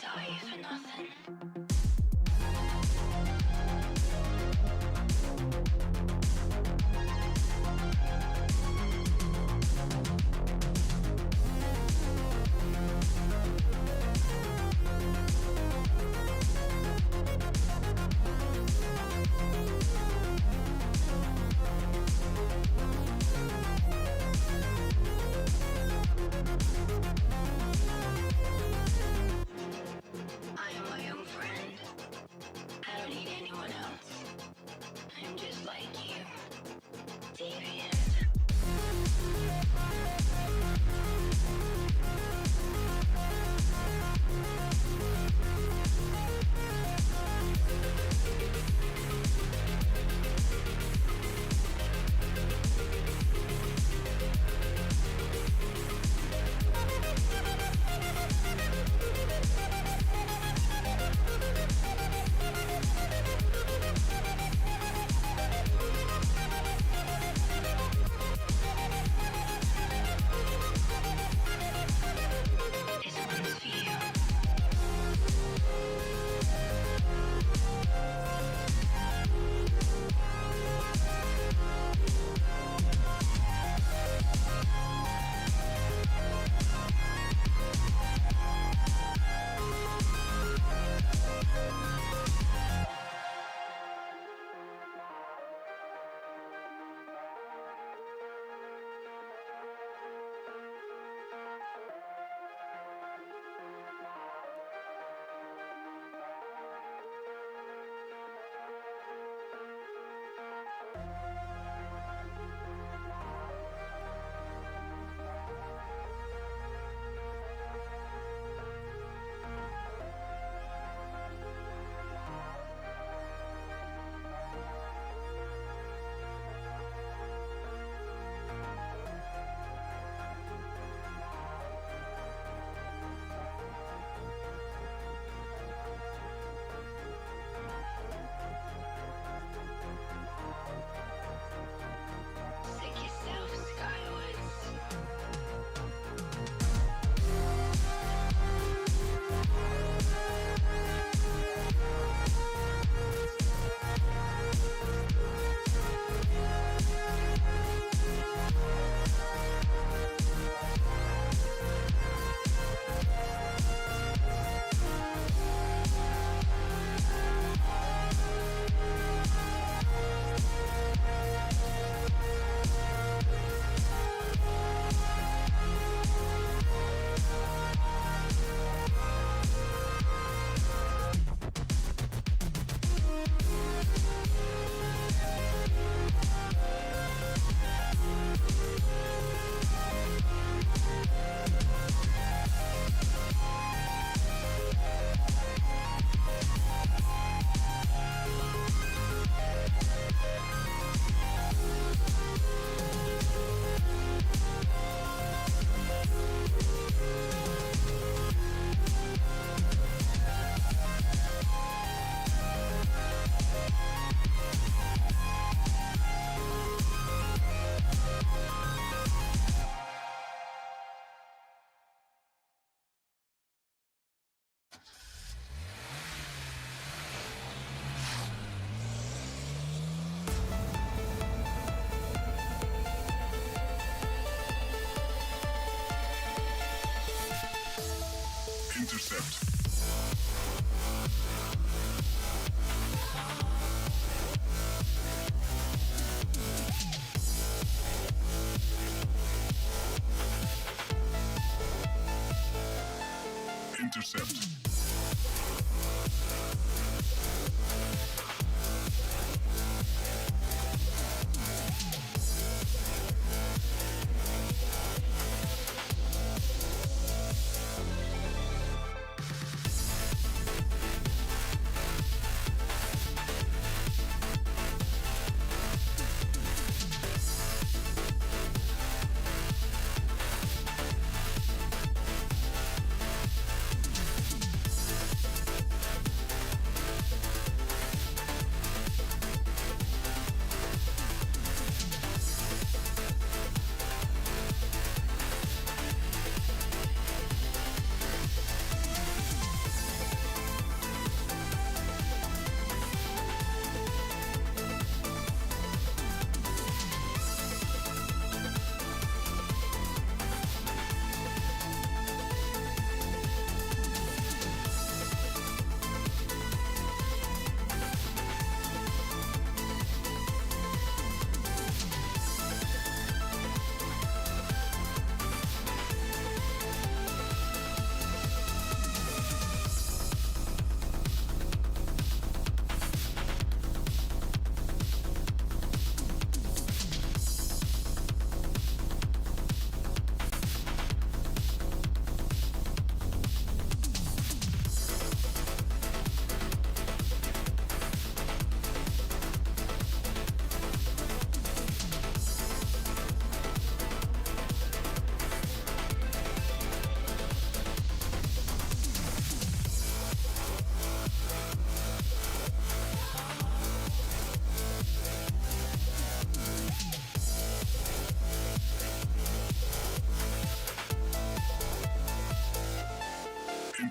die for nothing.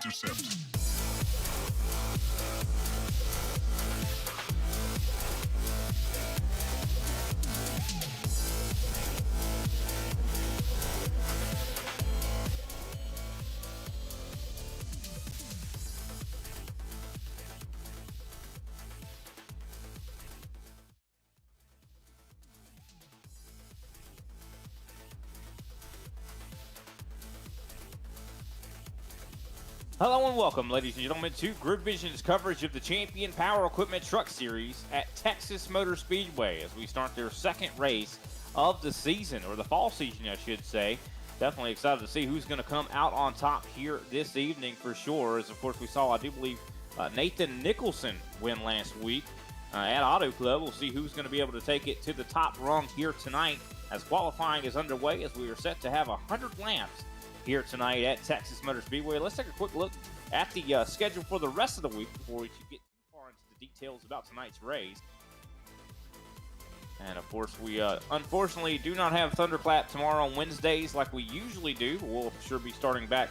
intercept. Hello and welcome, ladies and gentlemen, to Grid Vision's coverage of the Champion Power Equipment Truck Series at Texas Motor Speedway as we start their second race of the season, or the fall season, I should say. Definitely excited to see who's going to come out on top here this evening for sure, as of course we saw, I do believe, Nathan Nicholson win last week at Auto Club. We'll see who's going to be able to take it to the top rung here tonight as qualifying is underway, as we are set to have 100 laps here tonight at Texas Motor Speedway. Let's take a quick look at the schedule for the rest of the week before we get too far into the details about tonight's race. And of course, we unfortunately do not have Thunderclap tomorrow on Wednesdays like we usually do. We'll sure be starting back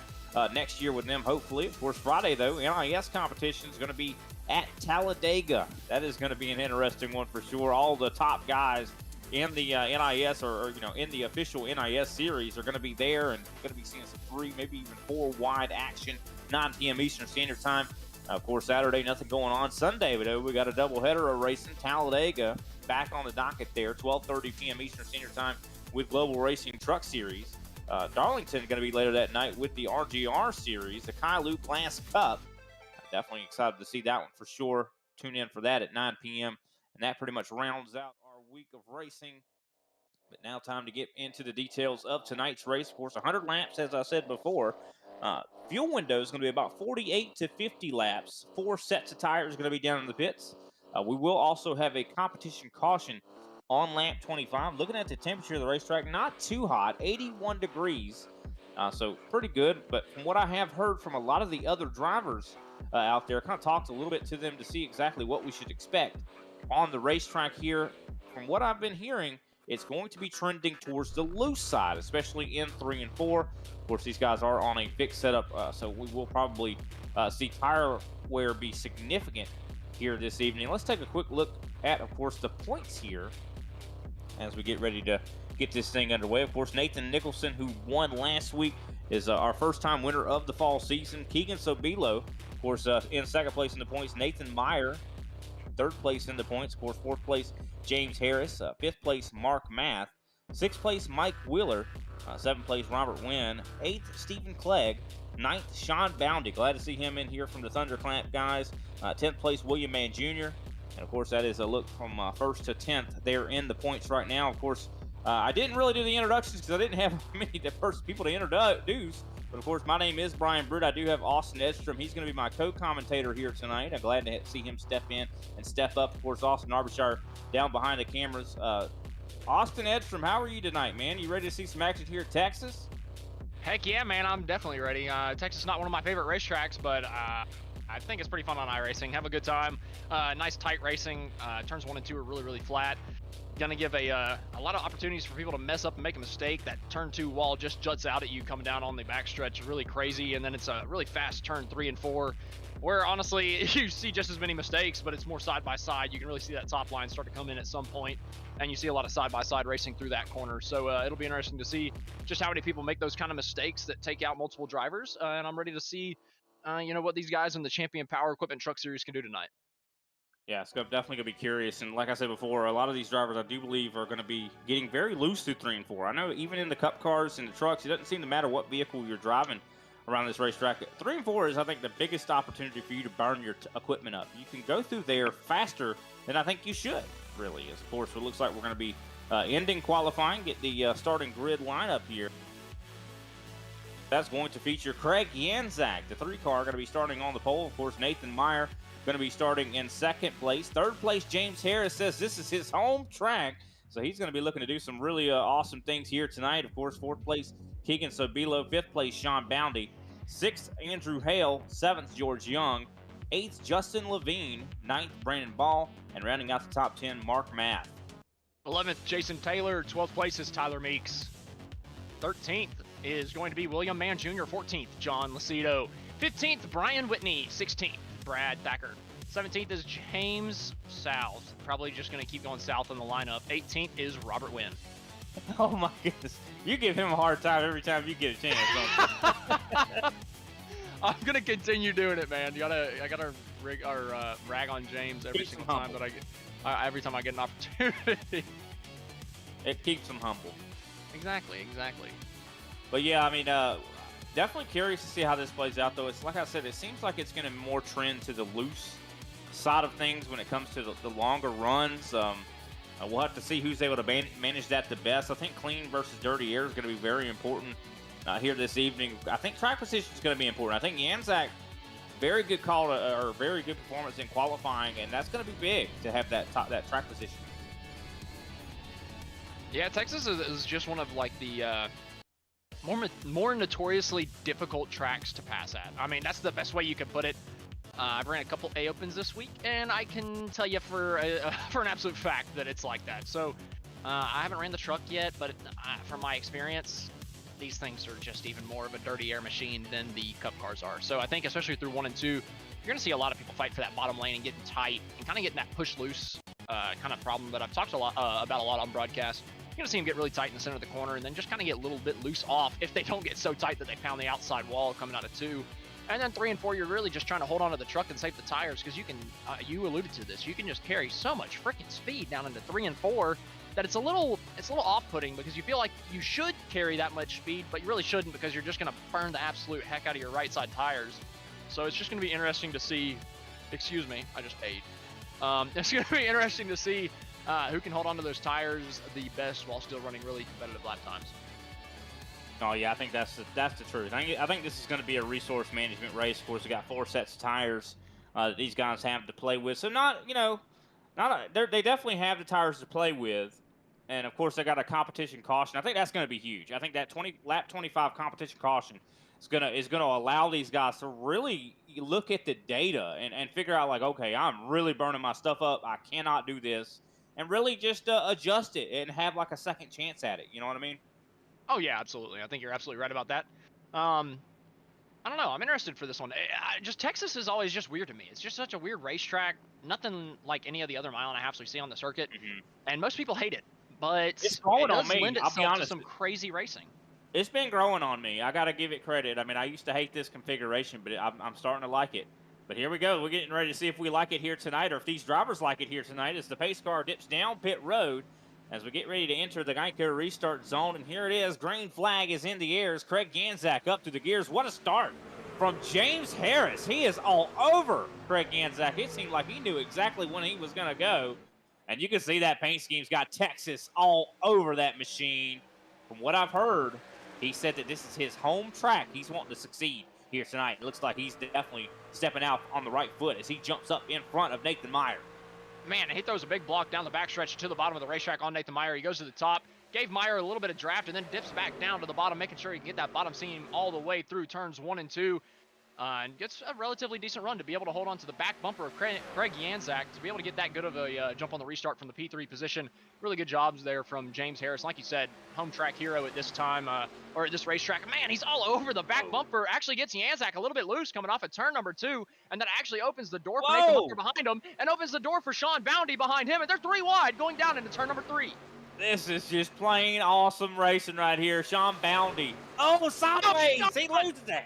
next year with them, hopefully. Of course, Friday, though, NIS competition is going to be at Talladega. That is going to be an interesting one for sure. All the top guys in the NIS or in the official NIS series are going to be there and going to be seeing some 3, maybe even 4 wide action, 9 p.m. Eastern Standard Time. Of course, Saturday, nothing going on. Sunday, but we got a doubleheader of racing. Talladega back on the docket there, 12:30 p.m. Eastern Standard Time with Global Racing Truck Series. Darlington going to be later that night with the RGR Series, the Kailu Glass Cup. Definitely excited to see that one for sure. Tune in for that at 9 p.m. And that pretty much rounds out our week of racing. But now time to get into the details of tonight's race. Of course, 100 laps, as I said before. Fuel window is going to be about 48 to 50 laps. 4 sets of tires are going to be down in the pits. We will also have a competition caution on lap 25. Looking at the temperature of the racetrack, not too hot, 81 degrees. So pretty good. But from what I have heard from a lot of the other drivers out there, I kind of talked a little bit to them to see exactly what we should expect on the racetrack here. From what I've been hearing, it's going to be trending towards the loose side, especially in 3 and 4. Of course, these guys are on a fixed setup, so we will probably see tire wear be significant here this evening. Let's take a quick look at, of course, the points here as we get ready to get this thing underway. Of course, Nathan Nicholson, who won last week, is our first-time winner of the fall season. Keegan Sobilo, of course, in second place in the points. Nathan Meyer, third place in the points. Of course, fourth place, James Harris. Fifth place, Mark Math. Sixth place, Mike Wheeler. Seventh place, Robert Wynn. Eighth, Stephen Clegg. Ninth, Sean Boundy. Glad to see him in here from the Thunderclamp guys. 10th place, William Mann Jr. And, of course, that is a look from 1st to 10th there in the points right now. Of course, I didn't really do the introductions because I didn't have many first people to introduce. But, of course, my name is Brian Britt. I do have Austin Edstrom. He's going to be my co-commentator here tonight. I'm glad to see him step in and step up. Of course, Austin Arbishire down behind the cameras. Austin Edstrom, how are you tonight, man? You ready to see some action here at Texas? Heck yeah, man. I'm definitely ready. Texas is not one of my favorite racetracks, but I think it's pretty fun on iRacing. Have a good time. Nice tight racing. Turns 1 and 2 are really, really flat. Gonna give a lot of opportunities for people to mess up and make a mistake. That turn 2 wall just juts out at you coming down on the backstretch, really crazy. And then it's a really fast turn 3 and 4, where honestly you see just as many mistakes, but it's more side by side. You can really see that top line start to come in at some point, and you see a lot of side by side racing through that corner. So it'll be interesting to see just how many people make those kind of mistakes that take out multiple drivers. And I'm ready to see, what these guys in the Champion Power Equipment Truck Series can do tonight. Yeah, it's definitely going to be curious. And like I said before, a lot of these drivers, I do believe, are going to be getting very loose through 3 and 4. I know even in the cup cars and the trucks, it doesn't seem to matter what vehicle you're driving around this racetrack. 3 and 4 is, I think, the biggest opportunity for you to burn your equipment up. You can go through there faster than I think you should, really. As, of course, it looks like we're going to be ending qualifying, get the starting grid lineup here. That's going to feature Craig Yanzak, the 3-car, going to be starting on the pole. Of course, Nathan Meyer going to be starting in second place. Third place, James Harris says this is his home track, so he's going to be looking to do some really awesome things here tonight. Of course, fourth place, Keegan Sobilo. Fifth place, Sean Boundy. Sixth, Andrew Hale. Seventh, George Young. Eighth, Justin Levine. Ninth, Brandon Ball. And rounding out the top 10, Mark Math. 11th, Jason Taylor. 12th place is Tyler Meeks. 13th is going to be William Mann Jr. 14th, John Lucido. 15th, Brian Whitney. 16th, Brad Thacker. 17th is James South. Probably just going to keep going south in the lineup. 18th is Robert Wynn. Oh my goodness. You give him a hard time every time you get a chance, don't you? I'm going to continue doing it, man. I gotta rag on James every single time that I get every time I get an opportunity. It keeps him humble. Exactly. But yeah, I mean, definitely curious to see how this plays out, though. It's like I said, it seems like it's going to more trend to the loose side of things when it comes to the longer runs. We'll have to see who's able to manage that the best. I think clean versus dirty air is going to be very important here this evening. I think track position is going to be important. I think Yanzak, very good call or very good performance in qualifying, and that's going to be big to have that track position. Yeah, Texas is just one of like the more notoriously difficult tracks to pass at. I mean, that's the best way you can put it. I've ran a couple A Opens this week, and I can tell you for an absolute fact that it's like that. So I haven't ran the truck yet, but from my experience, these things are just even more of a dirty air machine than the Cup cars are. So I think especially through 1 and 2, you're going to see a lot of people fight for that bottom lane and getting tight and kind of getting that push loose kind of problem that I've talked about a lot on broadcast. You're going to see them get really tight in the center of the corner and then just kind of get a little bit loose off if they don't get so tight that they pound the outside wall coming out of 2. And then 3 and 4, you're really just trying to hold on to the truck and save the tires because you can, you alluded to this, you can just carry so much freaking speed down into 3 and 4 that it's a little off-putting because you feel like you should carry that much speed, but you really shouldn't because you're just going to burn the absolute heck out of your right side tires. So it's just going to be interesting to see, excuse me, I just paid. It's going to be interesting to see who can hold on to those tires the best while still running really competitive lap times. Oh yeah, I think that's the truth. I think this is going to be a resource management race. Of course, we got 4 sets of tires that these guys have to play with. So they definitely have the tires to play with, and of course they got a competition caution. I think that's going to be huge. I think that lap 25 competition caution is going to allow these guys to really look at the data and figure out like, okay, I'm really burning my stuff up. I cannot do this, and really just adjust it and have like a second chance at it. You know what I mean? Oh, yeah, absolutely. I think you're absolutely right about that. I don't know. I'm interested for this one. Just Texas is always just weird to me. It's just such a weird racetrack. Nothing like any of the other 1.5 miles we see on the circuit. Mm-hmm. And most people hate it. But it's growing on me. Lend I'll be honest. To some crazy racing. It's been growing on me. I got to give it credit. I mean, I used to hate this configuration, but I'm starting to like it. But here we go. We're getting ready to see if we like it here tonight or if these drivers like it here tonight as the pace car dips down pit road. As we get ready to enter the Geico restart zone, and here it is. Green flag is in the air as Craig Ganzak up to the gears. What a start from James Harris. He is all over Craig Ganzak. It seemed like he knew exactly when he was going to go. And you can see that paint scheme's got Texas all over that machine. From what I've heard, he said that this is his home track. He's wanting to succeed here tonight. It looks like he's definitely stepping out on the right foot as he jumps up in front of Nathan Meyer. Man, he throws a big block down the backstretch to the bottom of the racetrack on Nathan Meyer. He goes to the top, gave Meyer a little bit of draft, and then dips back down to the bottom, making sure he can get that bottom seam all the way through turns 1 and 2. And gets a relatively decent run to be able to hold on to the back bumper of Craig Yanzak to be able to get that good of a jump on the restart from the P3 position. Really good jobs there from James Harris. Like you said, home track hero at this time, or at this racetrack. Man, he's all over the back bumper. Actually gets Yanzak a little bit loose coming off at turn number 2, and that actually opens the door for Nathan Meyer behind him, and opens the door for Sean Bounty behind him, and they're 3 wide going down into turn number 3. This is just plain awesome racing right here. Sean Bounty. Oh, sideways. He loses that.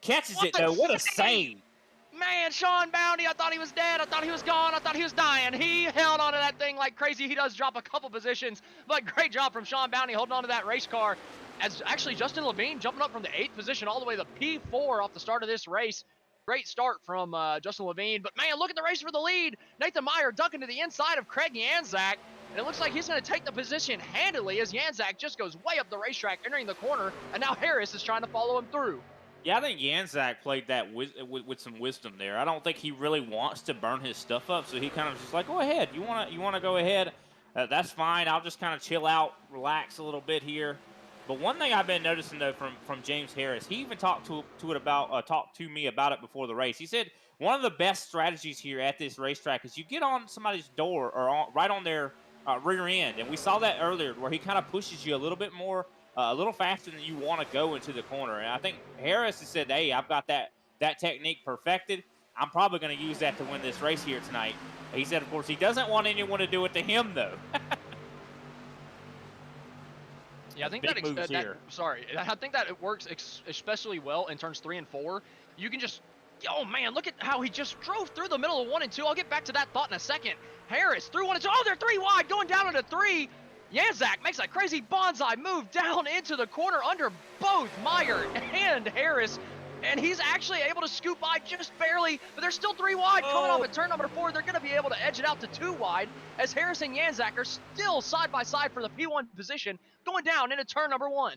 Catches it, though. What a save. Man, Sean Bounty, I thought he was dead. I thought he was gone. I thought he was dying. He held onto that thing like crazy. He does drop a couple positions, but great job from Sean Bounty holding onto that race car. As actually Justin Levine jumping up from the 8th position all the way to the P4 off the start of this race. Great start from Justin Levine. But, man, look at the race for the lead. Nathan Meyer ducking to the inside of Craig Yanzak. And it looks like he's going to take the position handily as Yanzak just goes way up the racetrack, entering the corner. And now Harris is trying to follow him through. Yeah, I think Yanzak played that with some wisdom there. I don't think he really wants to burn his stuff up, so he kind of just like, go ahead. You want to go ahead? That's fine. I'll just kind of chill out, relax a little bit here. But one thing I've been noticing though from James Harris, he even talked to me about it before the race. He said one of the best strategies here at this racetrack is you get on somebody's door or right on their rear end, and we saw that earlier where he kind of pushes you a little bit more, a little faster than you want to go into the corner. And I think Harris has said, "Hey, I've got that technique perfected. I'm probably going to use that to win this race here tonight." He said, of course, he doesn't want anyone to do it to him, though. Yeah, I think Big moves here. I think that it works especially well in turns 3 and 4. You can just, oh man, look at how he just drove through the middle of 1 and 2. I'll get back to that thought in a second. Harris through 1 and 2. Oh, they're 3 wide, going down into 3. Yanzak makes a crazy bonsai move down into the corner under both Meyer and Harris. And he's actually able to scoop by just barely, but they're still 3 wide coming off at turn number 4. They're going to be able to edge it out to 2 wide as Harris and Yanzak are still side by side for the P1 position going down into turn number 1.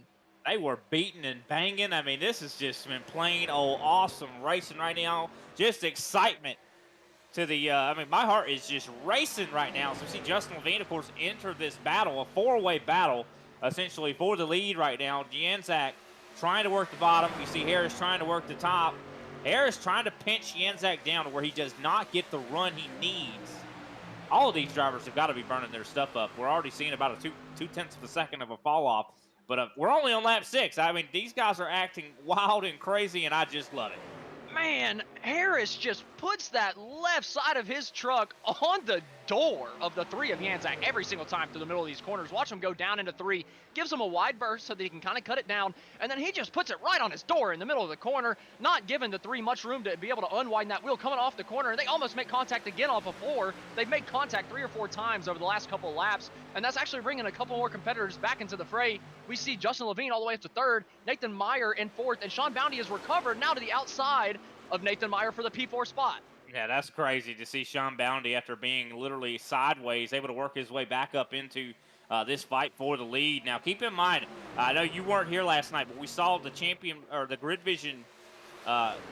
They were beating and banging. I mean, this has just been plain old awesome racing right now. Just excitement to the, I mean, my heart is just racing right now. So we see Justin Levine, of course, enter this battle, a 4-way battle, essentially for the lead right now. Yanzak trying to work the bottom. You see Harris trying to work the top. Harris trying to pinch Yanzak down to where he does not get the run he needs. All of these drivers have got to be burning their stuff up. We're already seeing about a two-tenths of a second of a fall off, but we're only on lap 6. I mean, these guys are acting wild and crazy, and I just love it. Man, Harris just puts that left side of his truck on the door of the 3 of Yanzak every single time through the middle of these corners. Watch him go down into 3, gives him a wide berth so that he can kind of cut it down, and then he just puts it right on his door in the middle of the corner, not giving the 3 much room to be able to unwind that wheel coming off the corner, and they almost make contact again off of 4. They've made contact 3 or 4 times over the last couple of laps, and that's actually bringing a couple more competitors back into the fray. We see Justin Levine all the way up to 3rd, Nathan Meyer in 4th, and Sean Bounty is recovered now to the outside of Nathan Meyer for the P4 spot. Yeah, that's crazy to see Sean Bounty, after being literally sideways, able to work his way back up into this fight for the lead. Now, keep in mind, I know you weren't here last night, but we saw the champion or the Grid Vision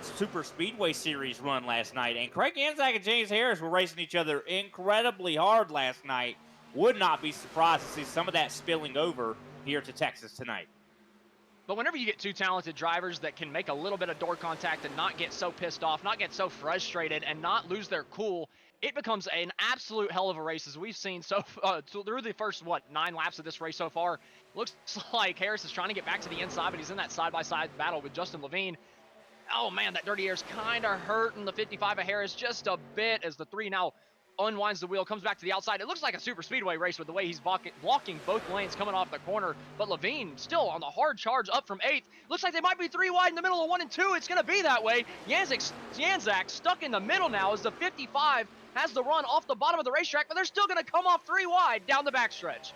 Super Speedway Series run last night, and Craig Yanzak and James Harris were racing each other incredibly hard last night. Would not be surprised to see some of that spilling over here to Texas tonight. But whenever you get 2 talented drivers that can make a little bit of door contact and not get so pissed off, not get so frustrated, and not lose their cool, it becomes an absolute hell of a race, as we've seen through the first, 9 laps of this race so far. Looks like Harris is trying to get back to the inside, but he's in that side-by-side battle with Justin Levine. Oh, man, that dirty air's kind of hurting the 55 of Harris just a bit as the 3 now unwinds the wheel, comes back to the outside. It looks like a super speedway race with the way he's blocking both lanes coming off the corner, but Levine still on the hard charge up from 8th. Looks like they might be 3 wide in the middle of 1 and 2. It's going to be that way. Yanzak stuck in the middle now as the 55 has the run off the bottom of the racetrack, but they're still going to come off 3 wide down the backstretch.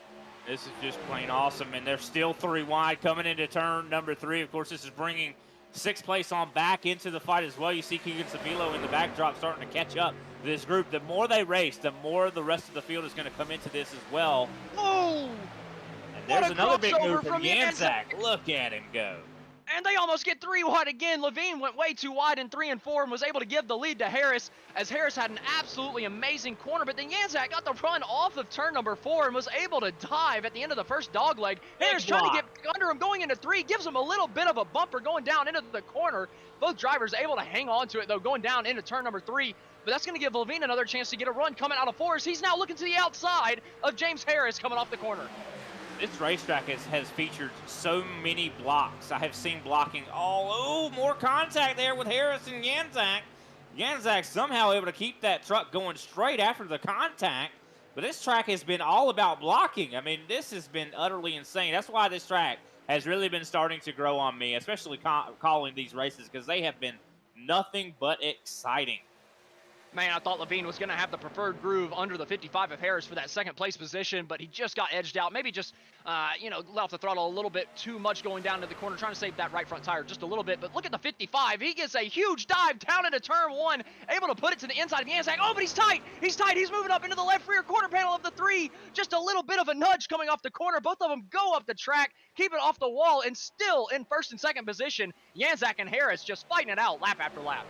This is just plain awesome, and they're still 3 wide coming into turn number 3. Of course, this is bringing 6th place on back into the fight as well. You see Keegan Sabilo in the backdrop starting to catch up to this group. The more they race, the more the rest of the field is going to come into this as well. Oh! And there's another big move from Yanzak. Look at him go. And they almost get 3 wide again. Levine went way too wide in 3 and 4 and was able to give the lead to Harris, as Harris had an absolutely amazing corner. But then Yanzak got the run off of turn number 4 and was able to dive at the end of the first dog leg. Harris trying to get under him going into 3, gives him a little bit of a bumper going down into the corner. Both drivers able to hang on to it, though, going down into turn number 3. But that's going to give Levine another chance to get a run coming out of 4s. He's now looking to the outside of James Harris coming off the corner. This racetrack has featured so many blocks. I have seen blocking more contact there with Harris and Yanzak. Yanzak somehow able to keep that truck going straight after the contact. But this track has been all about blocking. I mean, this has been utterly insane. That's why this track has really been starting to grow on me, especially calling these races, because they have been nothing but exciting. Man, I thought Levine was going to have the preferred groove under the 55 of Harris for that 2nd place position, but he just got edged out. Maybe just, let off the throttle a little bit too much going down to the corner, trying to save that right front tire just a little bit. But look at the 55. He gets a huge dive down into turn 1, able to put it to the inside of Yanzak. Oh, but he's tight. He's tight. He's moving up into the left rear quarter panel of the 3. Just a little bit of a nudge coming off the corner. Both of them go up the track, keep it off the wall, and still in 1st and 2nd position. Yanzak and Harris just fighting it out lap after lap.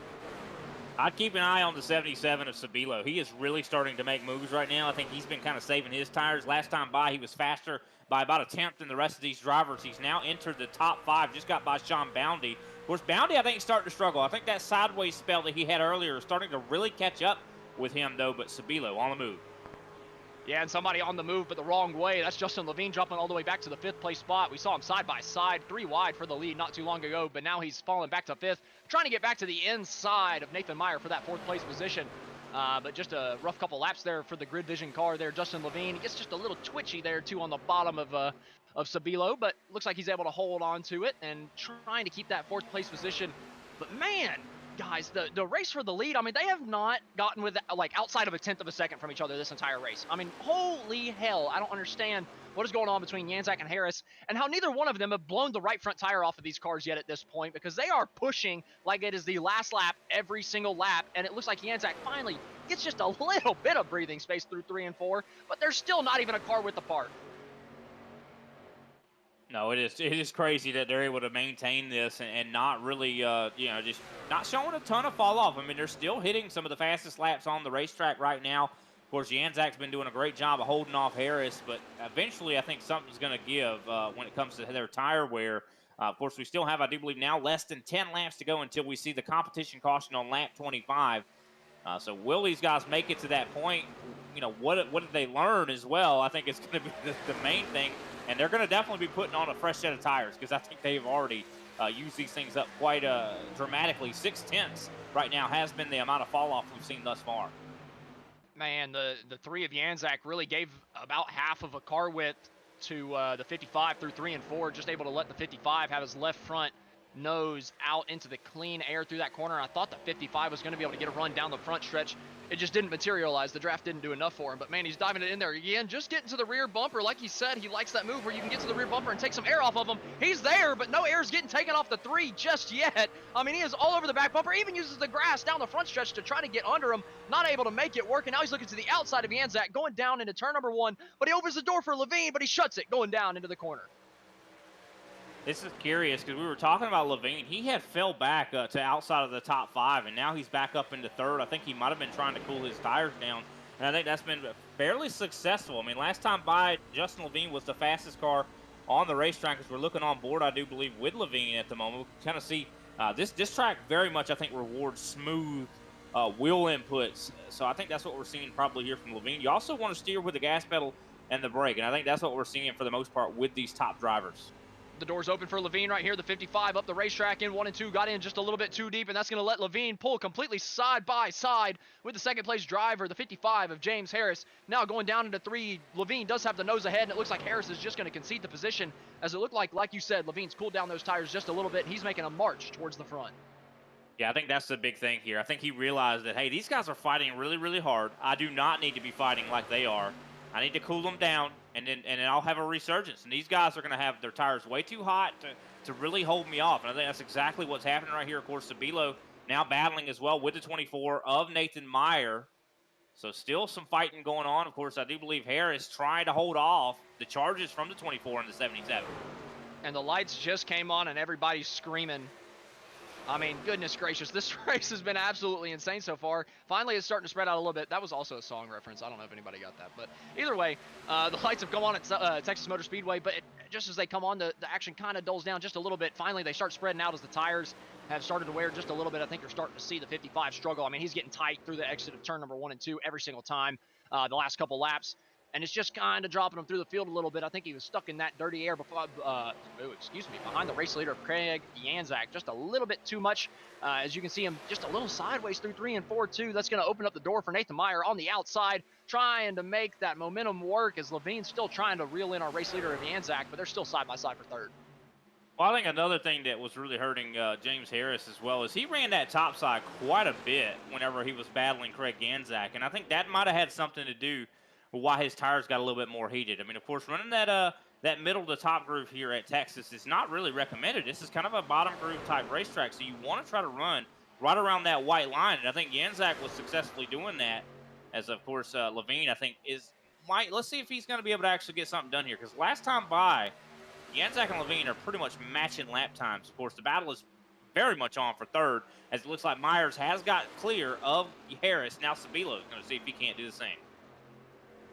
I'd keep an eye on the 77 of Sabilo. He is really starting to make moves right now. I think he's been kind of saving his tires. Last time by, he was faster by about a 10th than the rest of these drivers. He's now entered the top 5, just got by Sean Bounty. Of course, Bounty, I think, is starting to struggle. I think that sideways spell that he had earlier is starting to really catch up with him, though, but Sabilo on the move. Yeah, and somebody on the move, but the wrong way. That's Justin Levine dropping all the way back to the 5th place spot. We saw him side by side, 3 wide for the lead not too long ago, but now he's fallen back to 5th, trying to get back to the inside of Nathan Meyer for that 4th place position. But just a rough couple laps there for the Grid Vision car there. Justin Levine, he gets just a little twitchy there too on the bottom of Sabilo, but looks like he's able to hold on to it and trying to keep that 4th place position. But man, guys, the race for the lead, I mean, they have not gotten with like outside of a 1/10 of a second from each other this entire race. I mean, holy hell, I don't understand what is going on between Janczak and Harris and how neither one of them have blown the right front tire off of these cars yet at this point, because they are pushing like it is the last lap every single lap, and it looks like Janczak finally gets just a little bit of breathing space through 3 and 4, but they're still not even a car width apart. No, it is crazy that they're able to maintain this and not really, just not showing a ton of fall off. I mean, they're still hitting some of the fastest laps on the racetrack right now. Of course, Janczak's been doing a great job of holding off Harris, but eventually I think something's going to give when it comes to their tire wear. Of course, we still have, I do believe now, less than 10 laps to go until we see the competition caution on lap 25. So will these guys make it to that point? You know, what did they learn as well? I think it's going to be the main thing. And they're going to definitely be putting on a fresh set of tires, because I think they've already used these things up quite dramatically. 6/10 right now has been the amount of fall off we've seen thus far. Man, the 3 of Janczak really gave about half of a car width to the 55 through 3 and 4, just able to let the 55 have his left front nose out into the clean air through that corner. I thought the 55 was going to be able to get a run down the front stretch. It just didn't materialize. The draft didn't do enough for him. But, man, he's diving it in there again, just getting to the rear bumper. Like he said, he likes that move where you can get to the rear bumper and take some air off of him. He's there, but no air is getting taken off the 3 just yet. I mean, he is all over the back bumper, even uses the grass down the front stretch to try to get under him. Not able to make it work, and now he's looking to the outside of Janczak, going down into turn number 1. But he opens the door for Levine, but he shuts it, going down into the corner. This is curious because we were talking about Levine. He had fell back to outside of the top 5, and now he's back up into 3rd. I think he might have been trying to cool his tires down, and I think that's been fairly successful. I mean, last time by, Justin Levine was the fastest car on the racetrack, as we're looking on board, I do believe, with Levine at the moment. We can kind of see this track very much, I think, rewards smooth wheel inputs. So I think that's what we're seeing probably here from Levine. You also want to steer with the gas pedal and the brake, and I think that's what we're seeing for the most part with these top drivers. The door's open for Levine right here. The 55 up the racetrack in 1 and 2. Got in just a little bit too deep, and that's going to let Levine pull completely side by side with the 2nd place driver, the 55 of James Harris. Now going down into 3, Levine does have the nose ahead, and it looks like Harris is just going to concede the position, as it looked like you said, Levine's cooled down those tires just a little bit. He's making a march towards the front. Yeah, I think that's the big thing here. I think he realized that, hey, these guys are fighting really, really hard. I do not need to be fighting like they are. I need to cool them down, and then I'll have a resurgence. And these guys are going to have their tires way too hot to really hold me off. And I think that's exactly what's happening right here. Of course, Sabilo now battling as well with the 24 of Nathan Meyer. So still some fighting going on. Of course, I do believe Harris trying to hold off the charges from the 24 and the 77. And the lights just came on, and everybody's screaming. I mean, goodness gracious, this race has been absolutely insane so far. Finally, it's starting to spread out a little bit. That was also a song reference. I don't know if anybody got that. But either way, the lights have come on at Texas Motor Speedway, but just as they come on, the action kind of dulls down just a little bit. Finally, they start spreading out as the tires have started to wear just a little bit. I think you're starting to see the 55 struggle. I mean, he's getting tight through the exit of turn number 1 and 2 every single time the last couple laps. And it's just kind of dropping him through the field a little bit. I think he was stuck in that dirty air behind the race leader, Craig Janczak, just a little bit too much. As you can see him just a little sideways through 3 and 4, too. That's going to open up the door for Nathan Meyer on the outside, trying to make that momentum work as Levine's still trying to reel in our race leader of Janczak, but they're still side by side for 3rd. Well, I think another thing that was really hurting James Harris as well is he ran that top side quite a bit whenever he was battling Craig Janczak, and I think that might have had something to do why his tires got a little bit more heated. I mean, of course, running that middle to top groove here at Texas is not really recommended. This is kind of a bottom groove type racetrack, so you want to try to run right around that white line, and I think Janczak was successfully doing that. As of course, Levine, I think let's see if he's going to be able to actually get something done here, because last time by, Janczak and Levine are pretty much matching lap times. Of course, the battle is very much on for 3rd, as it looks like Myers has got clear of Harris. Now Sabilo is going to see if he can't do the same.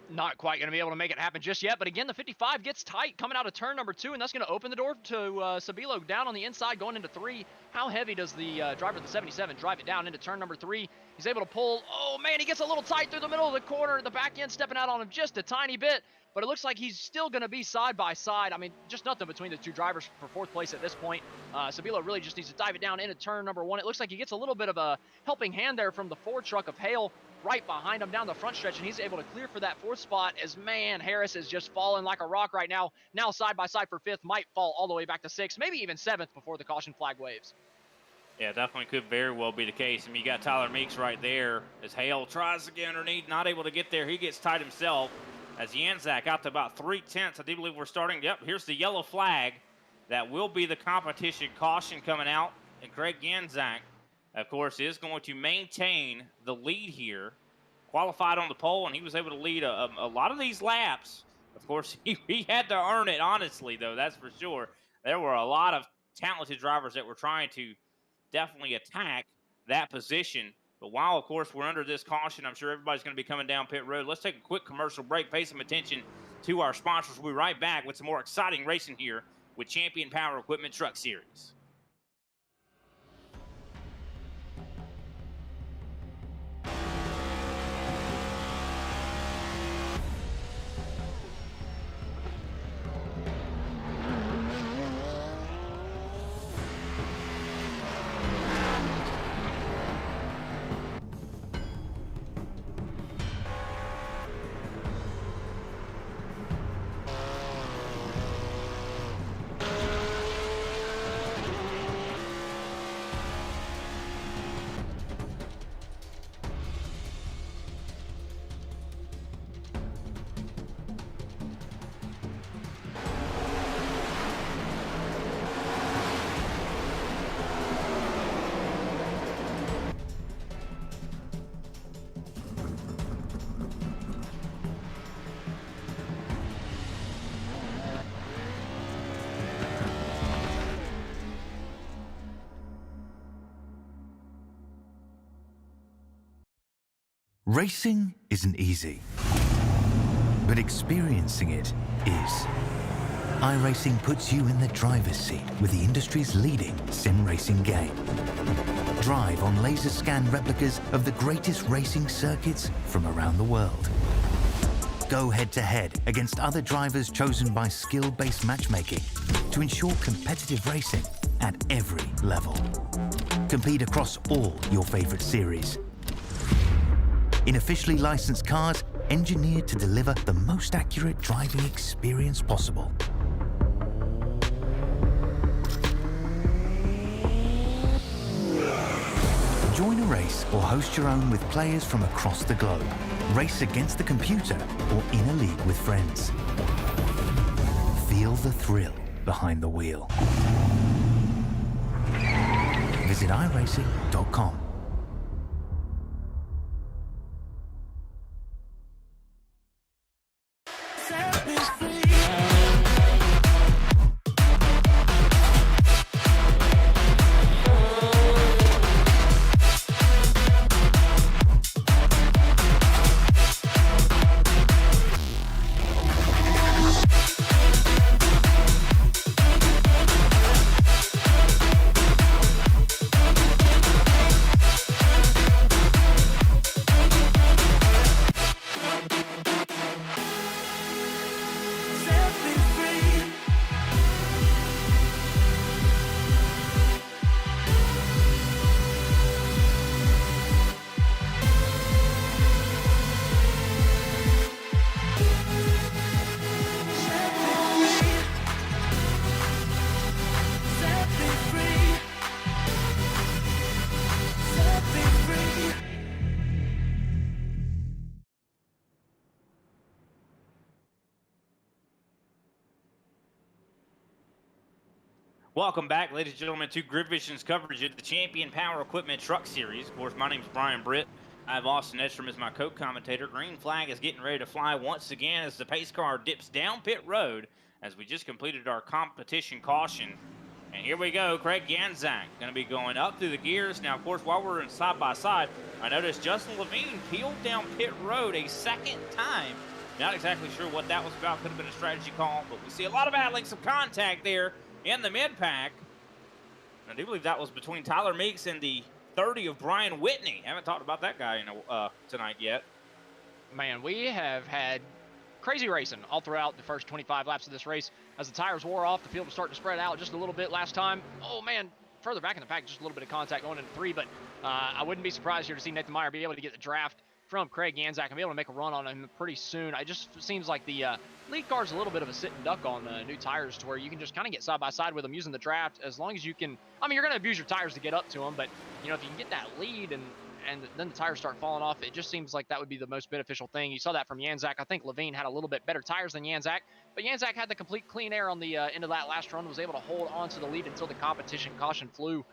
not quite going to be able to make it happen just yet. But again, the 55 gets tight coming out of turn number 2, and that's going to open the door to Sabilo down on the inside going into 3. How heavy does the driver of the 77 drive it down into turn number 3? He's able to pull. Oh, man, he gets a little tight through the middle of the corner. The back end stepping out on him just a tiny bit. But it looks like he's still going to be side by side. I mean, just nothing between the two drivers for 4th place at this point. Sabilo really just needs to dive it down into turn number 1. It looks like he gets a little bit of a helping hand there from the Ford truck of Hale right behind him down the front stretch, and he's able to clear for that 4th spot as, man, Harris is just falling like a rock right now. Now side by side for 5th, might fall all the way back to 6th, maybe even 7th before the caution flag waves. Yeah, definitely could very well be the case. I mean, you got Tyler Meeks right there as Hale tries to get underneath, not able to get there. He gets tight himself as Janzak out to about 3/10. I do believe we're starting. Yep, here's the yellow flag. That will be the competition caution coming out, and Craig Janzak, of course, is going to maintain the lead here. Qualified on the pole, and he was able to lead a lot of these laps. Of course, he had to earn it, honestly, though, that's for sure. There were a lot of talented drivers that were trying to definitely attack that position. But while, of course, we're under this caution, I'm sure everybody's going to be coming down pit road. Let's take a quick commercial break, pay some attention to our sponsors. We'll be right back with some more exciting racing here with Champion Power Equipment Truck Series. Racing isn't easy, but experiencing it is. iRacing puts you in the driver's seat with the industry's leading sim racing game. Drive on laser scan replicas of the greatest racing circuits from around the world. Go head-to-head against other drivers chosen by skill-based matchmaking to ensure competitive racing at every level. Compete across all your favorite series in officially licensed cars engineered to deliver the most accurate driving experience possible. Join a race or host your own with players from across the globe. Race against the computer or in a league with friends. Feel the thrill behind the wheel. Visit iRacing.com. Welcome back, ladies and gentlemen, to Grid Vision's coverage of the Champion Power Equipment Truck Series. Of course, my name is Brian Britt. I have Austin Edstrom as my co-commentator. Green flag is getting ready to fly once again as the pace car dips down pit road as we just completed our competition caution. And here we go, Craig Janzak going to be going up through the gears. Now, of course, while we're in side-by-side, I noticed Justin Levine peeled down pit road a second time Not exactly sure what that was about. Could have been a strategy call, but we see a lot of battling, some contact there in the mid-pack. I do believe that was between Tyler Meeks and the 30 of Brian Whitney. Haven't talked about that guy tonight yet. Man, we have had crazy racing all throughout the first 25 laps of this race. As the tires wore off, the field was starting to spread out just a little bit last time. Oh, man, further back in the pack, just a little bit of contact going into 3, but I wouldn't be surprised here to see Nathan Meyer be able to get the draft from Craig Yanzak and be able to make a run on him pretty soon. It just seems like the lead car's a little bit of a sit and duck on the new tires to where you can just kind of get side by side with them using the draft as long as you can. I mean, you're going to abuse your tires to get up to them, but, you know, if you can get that lead and then the tires start falling off, it just seems like that would be the most beneficial thing. You saw that from Yanzak. I think Levine had a little bit better tires than Yanzak, but Yanzak had the complete clean air on the end of that last run, was able to hold on to the lead until the competition caution flew.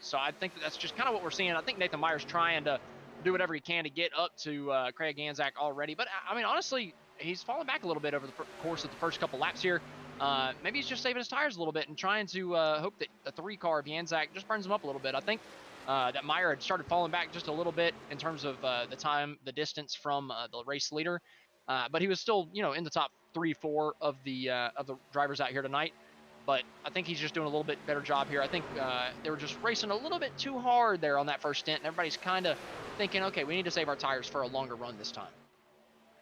So I think that's just kind of what we're seeing. I think Nathan Meyer's trying to do whatever he can to get up to Craig Yanzak already. But, I mean, honestly, he's fallen back a little bit over the course of the first couple laps here. Maybe he's just saving his tires a little bit and trying to hope that the 3 car of Yanzak just burns him up a little bit. I think that Meyer had started falling back just a little bit in terms of the distance from the race leader. But he was still, you know, in the top 3-4 of the drivers out here tonight. But I think he's just doing a little bit better job here. I think they were just racing a little bit too hard there on that first stint, and everybody's kind of thinking, okay, we need to save our tires for a longer run this time.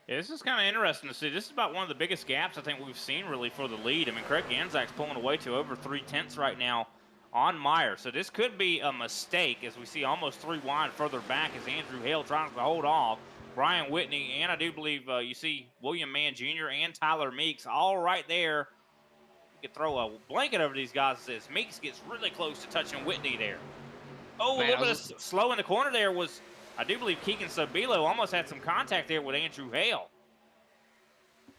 Yeah, this is kind of interesting to see. This is about one of the biggest gaps I think we've seen really for the lead. I mean, Craig Yanzak's pulling away to over 3/10 right now on Meyer. So this could be a mistake as we see almost 3 wide further back as Andrew Hale trying to hold off Brian Whitney. And I do believe you see William Mann Jr. and Tyler Meeks all right there. You could throw a blanket over these guys as Meeks gets really close to touching Whitney there. Oh, man, a little bit of slow in the corner there was, I do believe Keegan Sobilo almost had some contact there with Andrew Hale.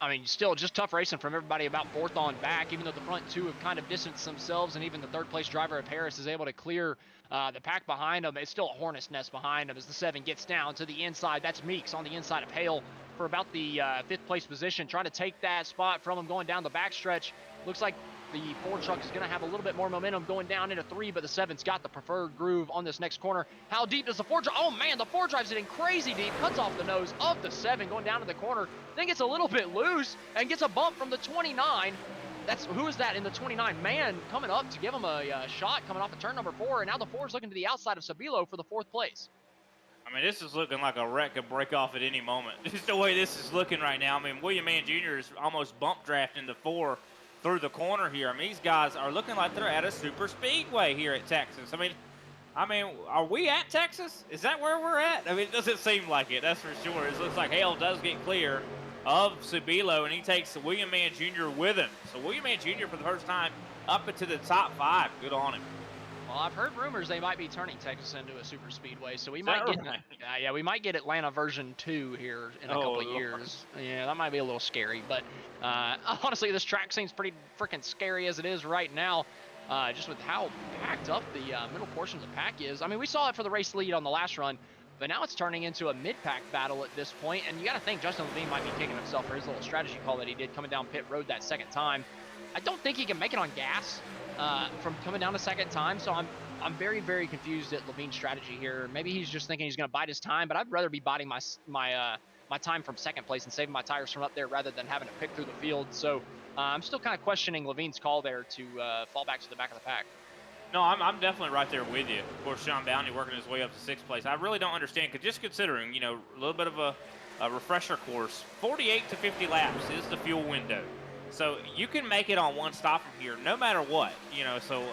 I mean, still just tough racing from everybody about 4th on back, even though the front 2 have kind of distanced themselves, and even the 3rd place driver of Harris is able to clear the pack behind him. It's still a hornet's nest behind him as the 7 gets down to the inside. That's Meeks on the inside of Hale for about the 5th place position, trying to take that spot from him going down the backstretch. Looks like the 4 truck is going to have a little bit more momentum going down into 3, but the 7's got the preferred groove on this next corner. How deep does the 4 drive? Oh, man, the 4 drives it in crazy deep, cuts off the nose of the 7 going down to the corner. Then gets a little bit loose and gets a bump from the 29. Who is that in the 29? Man coming up to give him a shot coming off of turn number 4, and now the 4 is looking to the outside of Sabilo for the 4th place. I mean, this is looking like a wreck could break off at any moment. Just the way this is looking right now. I mean, William Mann Jr. is almost bump drafting the 4 through the corner here. I mean, these guys are looking like they're at a super speedway here at Texas. I mean, are we at Texas? Is that where we're at? I mean, it doesn't seem like it, that's for sure. It looks like Hale does get clear of Sabilo, and he takes William Mann Jr. with him. So William Mann Jr. for the first time up into the top 5. Good on him. Well, I've heard rumors they might be turning Texas into a super speedway, so we might get we might get Atlanta version 2 here in a couple of years. Yeah, that might be a little scary, but honestly, this track seems pretty freaking scary as it is right now, just with how packed up the middle portion of the pack is. I mean, we saw it for the race lead on the last run, but now it's turning into a mid-pack battle at this point, and you got to think Justin Levine might be kicking himself for his little strategy call that he did coming down pit road that second time. I don't think he can make it on gas from coming down a second time, so I'm very, very confused at Levine's strategy here. Maybe he's just thinking he's going to bide his time, but I'd rather be biding my time from second place and saving my tires from up there rather than having to pick through the field. So I'm still kind of questioning Levine's call there to fall back to the back of the pack. No, I'm definitely right there with you. Of course, Sean Bounty working his way up to 6th place. I really don't understand, because just considering, you know, a little bit of a refresher course, 48 to 50 laps is the fuel window. So you can make it on one stop from here no matter what, you know. So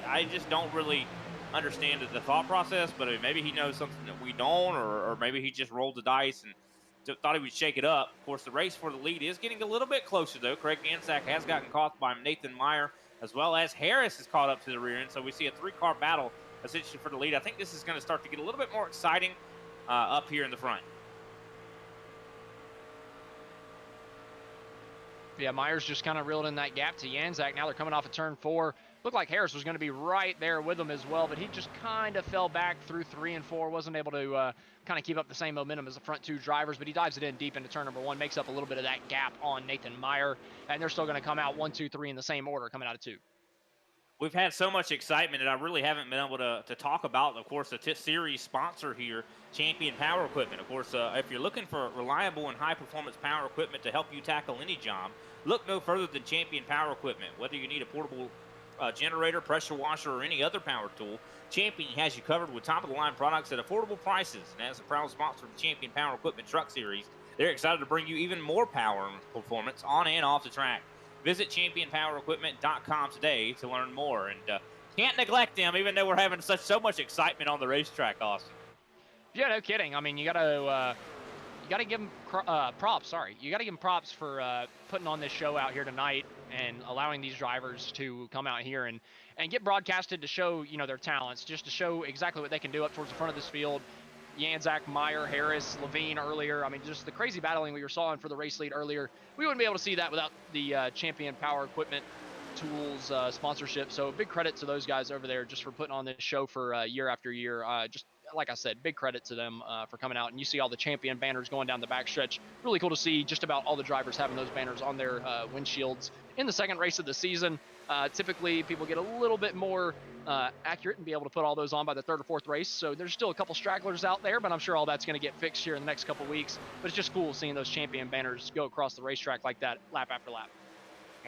I just don't really understand the thought process, but maybe he knows something that we don't, or maybe he just rolled the dice and thought he would shake it up. Of course, the race for the lead is getting a little bit closer, though. Craig Yanzak has gotten caught by Nathan Meyer, as well as Harris is caught up to the rear end. So we see a 3-car battle essentially for the lead. I think this is going to start to get a little bit more exciting up here in the front. Yeah, Myers just kind of reeled in that gap to Yanzak. Now they're coming off of turn 4. Looked like Harris was going to be right there with them as well, but he just kind of fell back through 3 and 4. Wasn't able to kind of keep up the same momentum as the front 2 drivers, but he dives it in deep into turn number 1, makes up a little bit of that gap on Nathan Meyer, and they're still going to come out 1, 2, 3 in the same order coming out of 2. we've had so much excitement that I really haven't been able to talk about, of course, the series sponsor here, Champion Power Equipment. Of course, if you're looking for reliable and high-performance power equipment to help you tackle any job, look no further than Champion Power Equipment. Whether you need a portable generator, pressure washer, or any other power tool, Champion has you covered with top-of-the-line products at affordable prices. And as a proud sponsor of the Champion Power Equipment Truck Series, they're excited to bring you even more power and performance on and off the track. Visit championpowerequipment.com today to learn more. And can't neglect them, even though we're having so much excitement on the racetrack, Austin. Yeah, no kidding. I mean, you gotta give them props. Sorry, you gotta give them props for putting on this show out here tonight and allowing these drivers to come out here and get broadcasted to show their talents, just to show exactly what they can do up towards the front of this field. Janczak, Meyer, Harris, Levine earlier. I mean, just the crazy battling we were saw for the race lead earlier. We wouldn't be able to see that without the Champion Power Equipment Tools sponsorship. So big credit to those guys over there just for putting on this show for year after year. Just like I said, big credit to them for coming out. And you see all the champion banners going down the backstretch. Really cool to see just about all the drivers having those banners on their windshields in the second race of the season. Typically, people get a little bit more accurate and be able to put all those on by the third or fourth race. So there's still a couple stragglers out there, but I'm sure all that's going to get fixed here in the next couple weeks. But it's just cool seeing those champion banners go across the racetrack like that, lap after lap.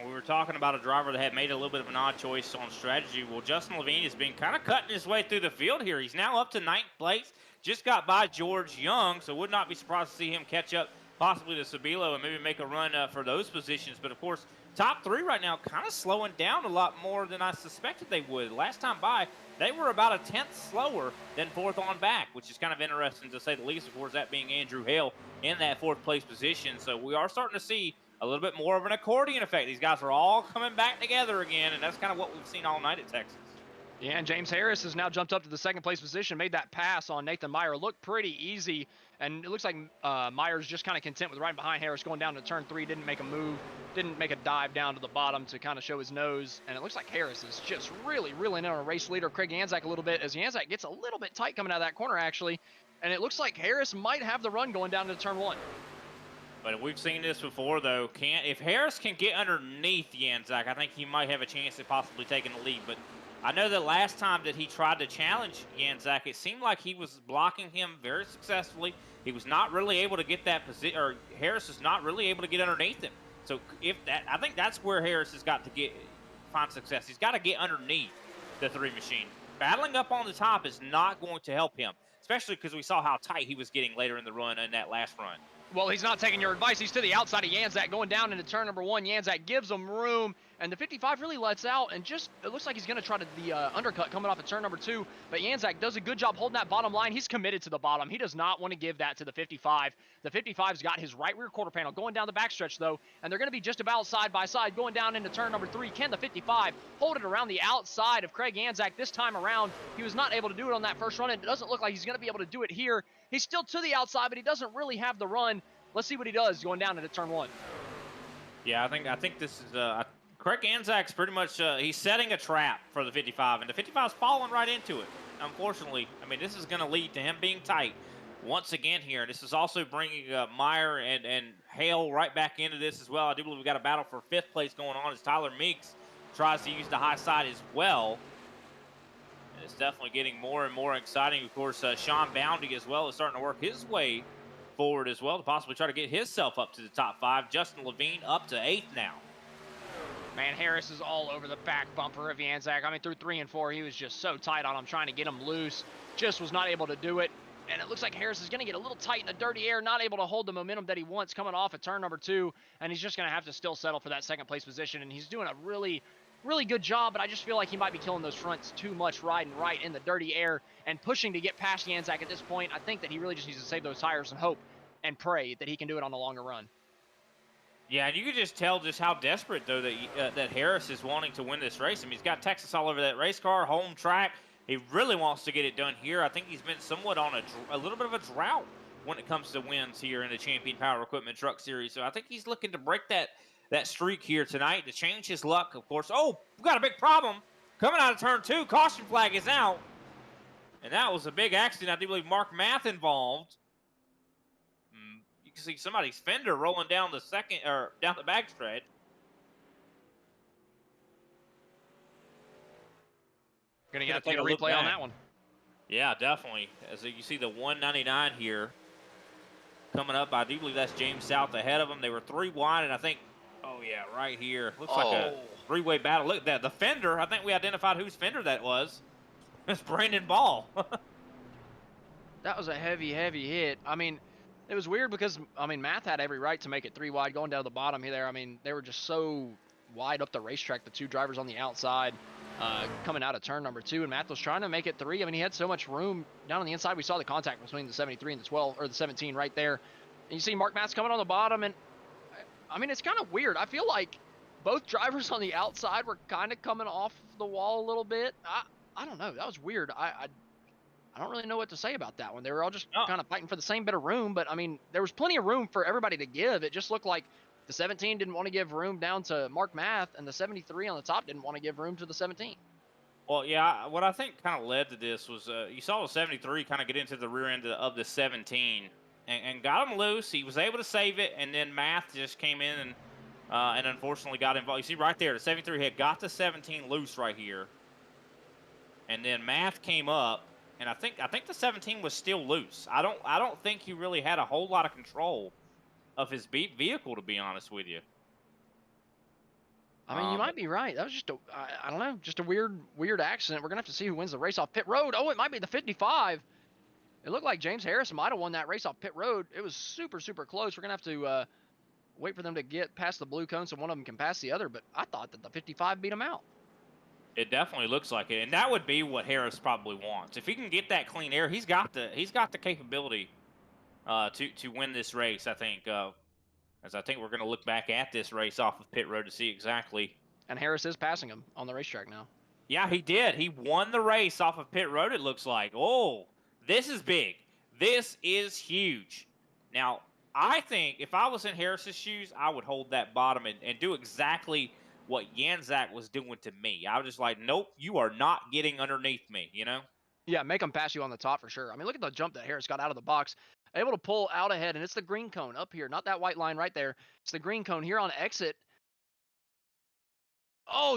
We were talking about a driver that had made a little bit of an odd choice on strategy. Well, Justin Levine has been kind of cutting his way through the field here. He's now up to 9th place. Just got by George Young, so would not be surprised to see him catch up possibly to Sabilo and maybe make a run for those positions. But, of course, top three right now kind of slowing down a lot more than I suspected they would. Last time by, they were about a 10th slower than fourth on back, which is kind of interesting to say the least. Of course, that being Andrew Hale in that fourth place position. So we are starting to see a little bit more of an accordion effect. These guys are all coming back together again, and that's kind of what we've seen all night at Texas. Yeah, and James Harris has now jumped up to the second place position, made that pass on Nathan Meyer. Looked pretty easy, and it looks like Meyer's just kind of content with riding behind Harris going down to turn 3, didn't make a move, didn't make a dive down to the bottom to kind of show his nose, and it looks like Harris is just really reeling in on a race leader, Craig Janczak, a little bit, as Janczak gets a little bit tight coming out of that corner, actually, and it looks like Harris might have the run going down to turn 1. But we've seen this before, though. If Harris can get underneath Janczak, I think he might have a chance at possibly taking the lead. But I know that last time that he tried to challenge Janczak, it seemed like he was blocking him very successfully. He was not really able to get that position, or Harris is not really able to get underneath him. So I think that's where Harris has got to find success. He's got to get underneath the 3 machine. Battling up on the top is not going to help him, especially because we saw how tight he was getting later in the run in that last run. Well, he's not taking your advice. He's to the outside of Janczak going down into turn number 1. Janczak gives him room, and the 55 really lets out, and just it looks like he's going to try the undercut coming off of turn number 2, but Janczak does a good job holding that bottom line. He's committed to the bottom. He does not want to give that to the 55. The 55's got his right rear quarter panel going down the backstretch, though, and they're going to be just about side by side going down into turn number 3. Can the 55 hold it around the outside of Craig Janczak this time around? He was not able to do it on that first run, and it doesn't look like he's going to be able to do it here. He's still to the outside, but he doesn't really have the run. Let's see what he does going down into turn 1. Yeah, I think this is Craig Janczak's pretty much he's setting a trap for the 55, and the 55's falling right into it. Unfortunately, I mean, this is going to lead to him being tight once again here. This is also bringing Meyer and Hale right back into this as well. I do believe we've got a battle for 5th place going on as Tyler Meeks tries to use the high side as well. And it's definitely getting more and more exciting. Of course, Sean Boundy as well is starting to work his way forward as well to possibly try to get himself up to the top 5. Justin Levine up to 8th now. Man, Harris is all over the back bumper of Janczak. I mean, through 3 and 4, he was just so tight on him, trying to get him loose. Just was not able to do it. And it looks like Harris is going to get a little tight in the dirty air, not able to hold the momentum that he wants coming off at turn number 2. And he's just going to have to still settle for that second place position. And he's doing a really good job, but I just feel like he might be killing those fronts too much, riding right in the dirty air and pushing to get past Janczak at this point. I think that he really just needs to save those tires and hope and pray that he can do it on a longer run. Yeah, and you can just tell just how desperate, though, that Harris is wanting to win this race. I mean, he's got Texas all over that race car, home track. He really wants to get it done here. I think he's been somewhat on a little bit of a drought when it comes to wins here in the Champion Power Equipment Truck Series. So I think he's looking to break that streak here tonight to change his luck, of course. Oh, we've got a big problem coming out of turn 2. Caution flag is out. And that was a big accident. I do believe Mark Math involved. You can see somebody's fender rolling down the down the backstretch. Gonna Gonna have to get take a a look replay on back. that one. Yeah, definitely. As you see the 199 here coming up, I do believe that's James South ahead of them. They were 3 wide, and I think, oh yeah, right here. Looks like a three-way battle. Look at that. The fender, I think we identified whose fender that was. It's Brandon Ball. That was a heavy, heavy hit. I mean, it was weird because, I mean, Math had every right to make it 3 wide going down to the bottom here. I mean, they were just so wide up the racetrack, the 2 drivers on the outside coming out of turn number 2, and Math was trying to make it 3. I mean, he had so much room down on the inside. We saw the contact between the 73 and the 12, or the 17 right there. And you see Mark Math's coming on the bottom, and I mean, it's kind of weird. I feel like both drivers on the outside were kind of coming off the wall a little bit. I don't know. That was weird. I don't really know what to say about that one. They were all just Oh. kind of fighting for the same bit of room, but I mean, there was plenty of room for everybody to give. It just looked like the 17 didn't want to give room down to Mark Math, and the 73 on the top didn't want to give room to the 17. Well, yeah, what I think kind of led to this was you saw the 73 kind of get into the rear end of the 17 and got him loose. He was able to save it, and then Math just came in and unfortunately got involved. You see right there, the 73 had got the 17 loose right here, and then Math came up, and I think the 17 was still loose. I don't think he really had a whole lot of control of his vehicle, to be honest with you. I mean, you might be right. That was just I don't know, just a weird accident. We're gonna have to see who wins the race off pit road. Oh, it might be the 55. It looked like James Harris might have won that race off pit road. It was super close. We're gonna have to wait for them to get past the blue cone so one of them can pass the other. But I thought that the 55 beat him out. It definitely looks like it, and that would be what Harris probably wants. If he can get that clean air, he's got the capability to win this race. I think, as I think we're going to look back at this race off of pit road to see exactly. And Harris is passing him on the racetrack now. Yeah, he did. He won the race off of pit road. It looks like. Oh, this is big. This is huge. Now, I think if I was in Harris's shoes, I would hold that bottom and do exactly what Janzak was doing to me. I was just like, nope, you are not getting underneath me, you know? Yeah, make him pass you on the top for sure. I mean, look at the jump that Harris got out of the box. Able to pull out ahead, and it's the green cone up here, not that white line right there. It's the green cone here on exit. Oh,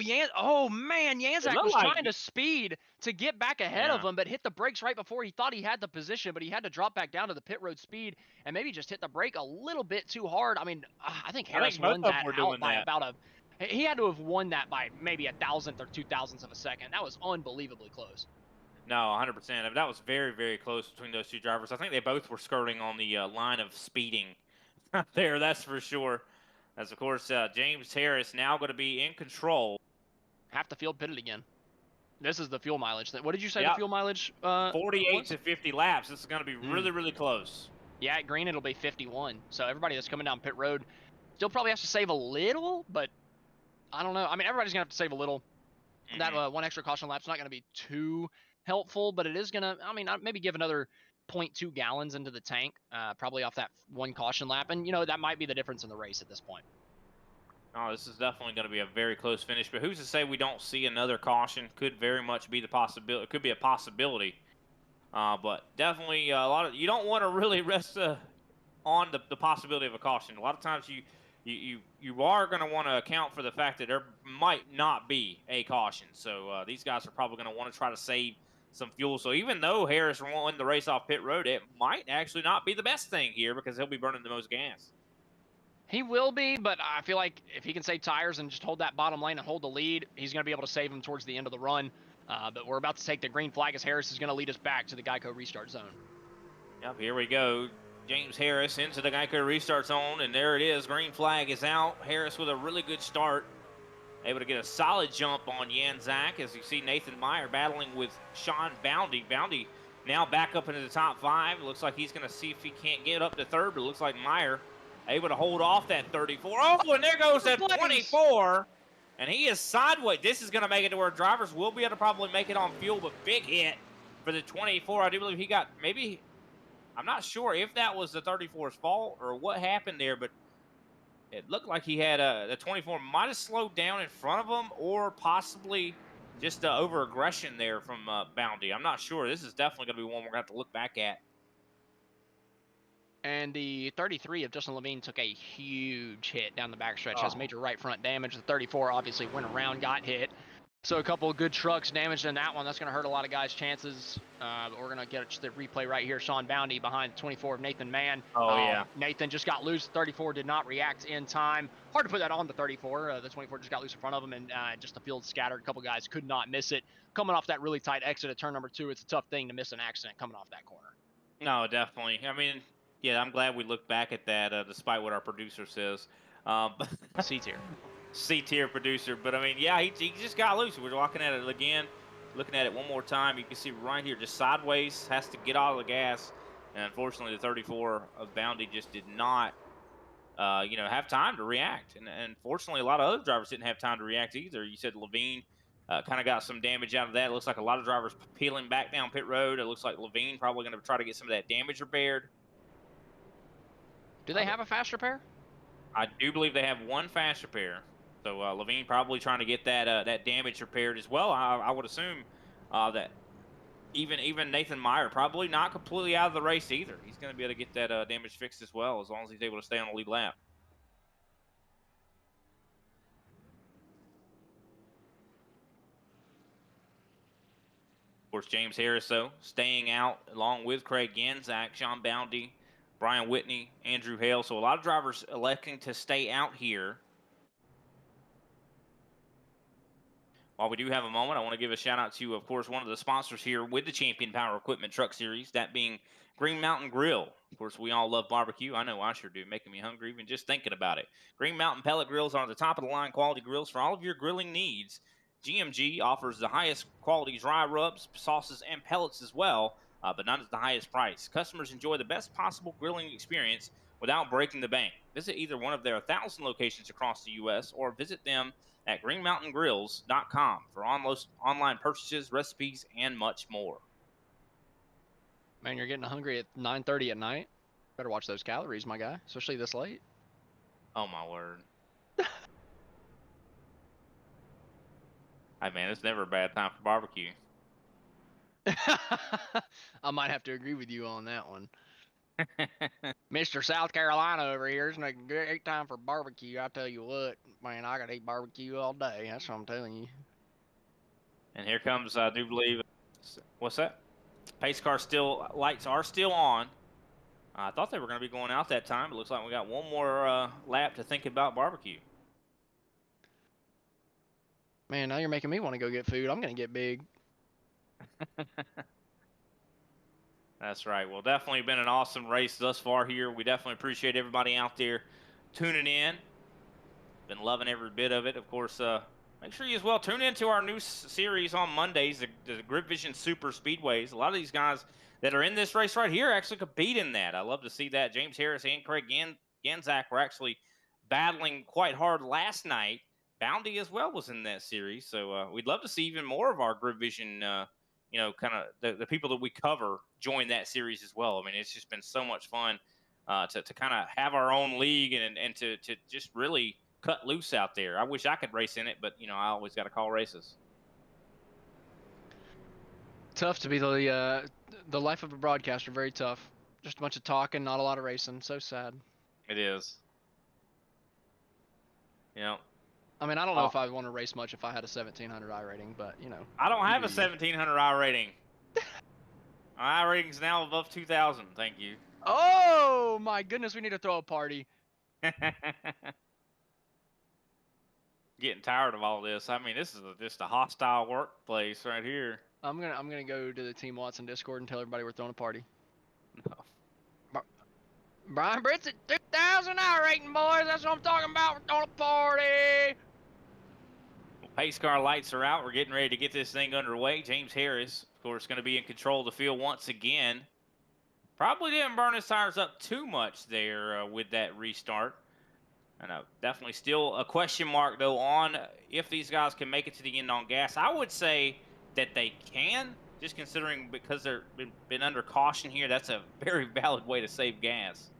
man, Janzak was trying to speed to get back ahead of him, but hit the brakes right before he thought he had the position, but he had to drop back down to the pit road speed and maybe just hit the brake a little bit too hard. I mean, I think Harris won that out by about he had to have won that by maybe 1,000th or 2,000ths of a second. That was unbelievably close. No, 100%. That was very close between those two drivers. I think they both were skirting on the line of speeding there, that's for sure. As, of course, James Harris now going to be in control. Half the field pitted again. This is the fuel mileage. What did you say the fuel mileage 48 to 50 laps. This is going to be really close. Yeah, at green, it'll be 51. So everybody that's coming down pit road still probably has to save a little, but I don't know. I mean, everybody's going to have to save a little. That one extra caution lap's not going to be too helpful, but it is going to, I mean, maybe give another 0.2 gallons into the tank, probably off that one caution lap. And, you know, that might be the difference in the race at this point. Oh, this is definitely going to be a very close finish, but who's to say we don't see another caution? Could very much be the possibility. It could be a possibility. But definitely a lot of, you don't want to really rest on the possibility of a caution. A lot of times you are going to want to account for the fact that there might not be a caution. So these guys are probably going to want to try to save some fuel. So even though Harris won the race off pit road, it might actually not be the best thing here because he'll be burning the most gas. He will be, but I feel like if he can save tires and just hold that bottom lane and hold the lead, he's going to be able to save them towards the end of the run. But we're about to take the green flag as Harris is going to lead us back to the Geico restart zone. Yep, here we go. James Harris into the Geico restart zone, and there it is. Green flag is out. Harris with a really good start. Able to get a solid jump on Janzak as you see Nathan Meyer battling with Sean Boundy. Boundy now back up into the top 5. Looks like he's going to see if he can't get up to 3rd, but it looks like Meyer able to hold off that 34. Oh, and there goes that 24. And he is sideways. This is going to make it to where drivers will be able to probably make it on fuel, but big hit for the 24. I do believe he got maybe, I'm not sure if that was the 34's fault or what happened there, but it looked like he had the 24 might have slowed down in front of him or possibly just over aggression there from Boundy. I'm not sure. This is definitely going to be one we're going to have to look back at. And the 33 of Justin Levine took a huge hit down the backstretch. Has major right front damage. The 34 obviously went around, got hit. So a couple of good trucks damaged in that one. That's going to hurt a lot of guys' chances. But we're going to get the replay right here. Sean Bounty behind 24 of Nathan Mann. Oh, yeah. Nathan just got loose. 34 did not react in time. Hard to put that on the 34. The 24 just got loose in front of him, and just the field scattered. A couple guys could not miss it. Coming off that really tight exit at turn number 2, it's a tough thing to miss an accident coming off that corner. No, definitely. I mean, yeah, I'm glad we looked back at that, despite what our producer says. C tier. C-tier producer. But, I mean, yeah, he just got loose. We're looking at it again, looking at it one more time. You can see right here, just sideways, has to get out of the gas. And unfortunately, the 34 of Bounty just did not, have time to react. And fortunately, a lot of other drivers didn't have time to react either. You said Levine kind of got some damage out of that. It looks like a lot of drivers peeling back down pit road. It looks like Levine probably going to try to get some of that damage repaired. Do they have a fast repair? I do believe they have one fast repair. So Levine probably trying to get that damage repaired as well. I would assume that even Nathan Meyer probably not completely out of the race either. He's going to be able to get that damage fixed as well, as long as he's able to stay on the lead lap. Of course, James Harris, though, staying out along with Craig Ganzak, Sean Bounty, Brian Whitney, Andrew Hale. So a lot of drivers electing to stay out here. While we do have a moment, I want to give a shout out to, of course, one of the sponsors here with the Champion Power Equipment Truck Series, that being Green Mountain Grill. Of course, we all love barbecue. I know I sure do, making me hungry even just thinking about it. Green Mountain pellet grills are the top of the line quality grills for all of your grilling needs. GMG offers the highest quality dry rubs, sauces, and pellets as well, but not at the highest price. Customers enjoy the best possible grilling experience without breaking the bank. Visit either one of their 1,000 locations across the U.S. or visit them at greenmountaingrills.com for online purchases, recipes, and much more. Man, you're getting hungry at 9:30 at night. Better watch those calories, my guy, especially this late. Oh, my word. Hey, man, it's never a bad time for barbecue. I might have to agree with you on that one. Mr. South Carolina over here, isn't a great time for barbecue. I tell you what, man, I could eat barbecue all day. That's what I'm telling you. And here comes, I do believe, what's that? Pace car lights are still on. I thought they were going to be going out that time. It looks like we got one more lap to think about barbecue. Man, now you're making me want to go get food. I'm going to get big. That's right. Well, definitely been an awesome race thus far here. We definitely appreciate everybody out there tuning in. Been loving every bit of it. Of course, make sure you as well tune into our new series on Mondays, the Grip Vision Super Speedways. A lot of these guys that are in this race right here actually compete in that. I love to see that. James Harris and Craig Ganzak were actually battling quite hard last night. Bounty as well was in that series. So we'd love to see even more of our Grip Vision, kind of the people that we cover join that series as well. I mean, it's just been so much fun to kind of have our own league and to just really cut loose out there. I wish I could race in it, but, I always got to call races. Tough to be the life of a broadcaster. Very tough. Just a bunch of talking, not a lot of racing. So sad. It is. I mean, I don't know if I'd want to race much if I had a 1700 I rating, but, I don't have a 1700 I rating. My I rating's now above 2000. Thank you. Oh, my goodness. We need to throw a party. Getting tired of all this. I mean, this is just a hostile workplace right here. I'm gonna go to the Team Watson Discord and tell everybody we're throwing a party. No. Brian Britt's at 2,000 I rating, boys. That's what I'm talking about. We're throwing a party. Well, pace car lights are out. We're getting ready to get this thing underway. James Harris, of course, going to be in control of the field once again. Probably didn't burn his tires up too much there with that restart. And definitely still a question mark, though, on if these guys can make it to the end on gas. I would say that they can, just considering because they've been under caution here. That's a very valid way to save gas.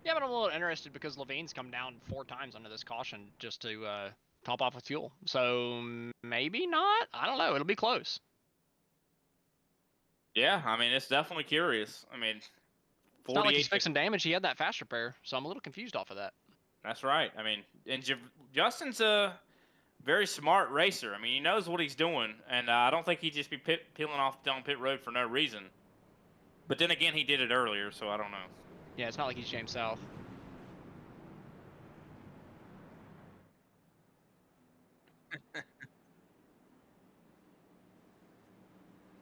Yeah, but I'm a little interested because Levine's come down 4 times under this caution just to top off with fuel. So maybe not. I don't know. It'll be close. Yeah, I mean, it's definitely curious. I mean, it's not like he's fixing damage. He had that fast repair, so I'm a little confused off of that. That's right. I mean, and Justin's very smart racer. I mean, he knows what he's doing, and I don't think he'd just be peeling off down pit road for no reason. But then again, he did it earlier, so I don't know. Yeah, it's not like he's James South.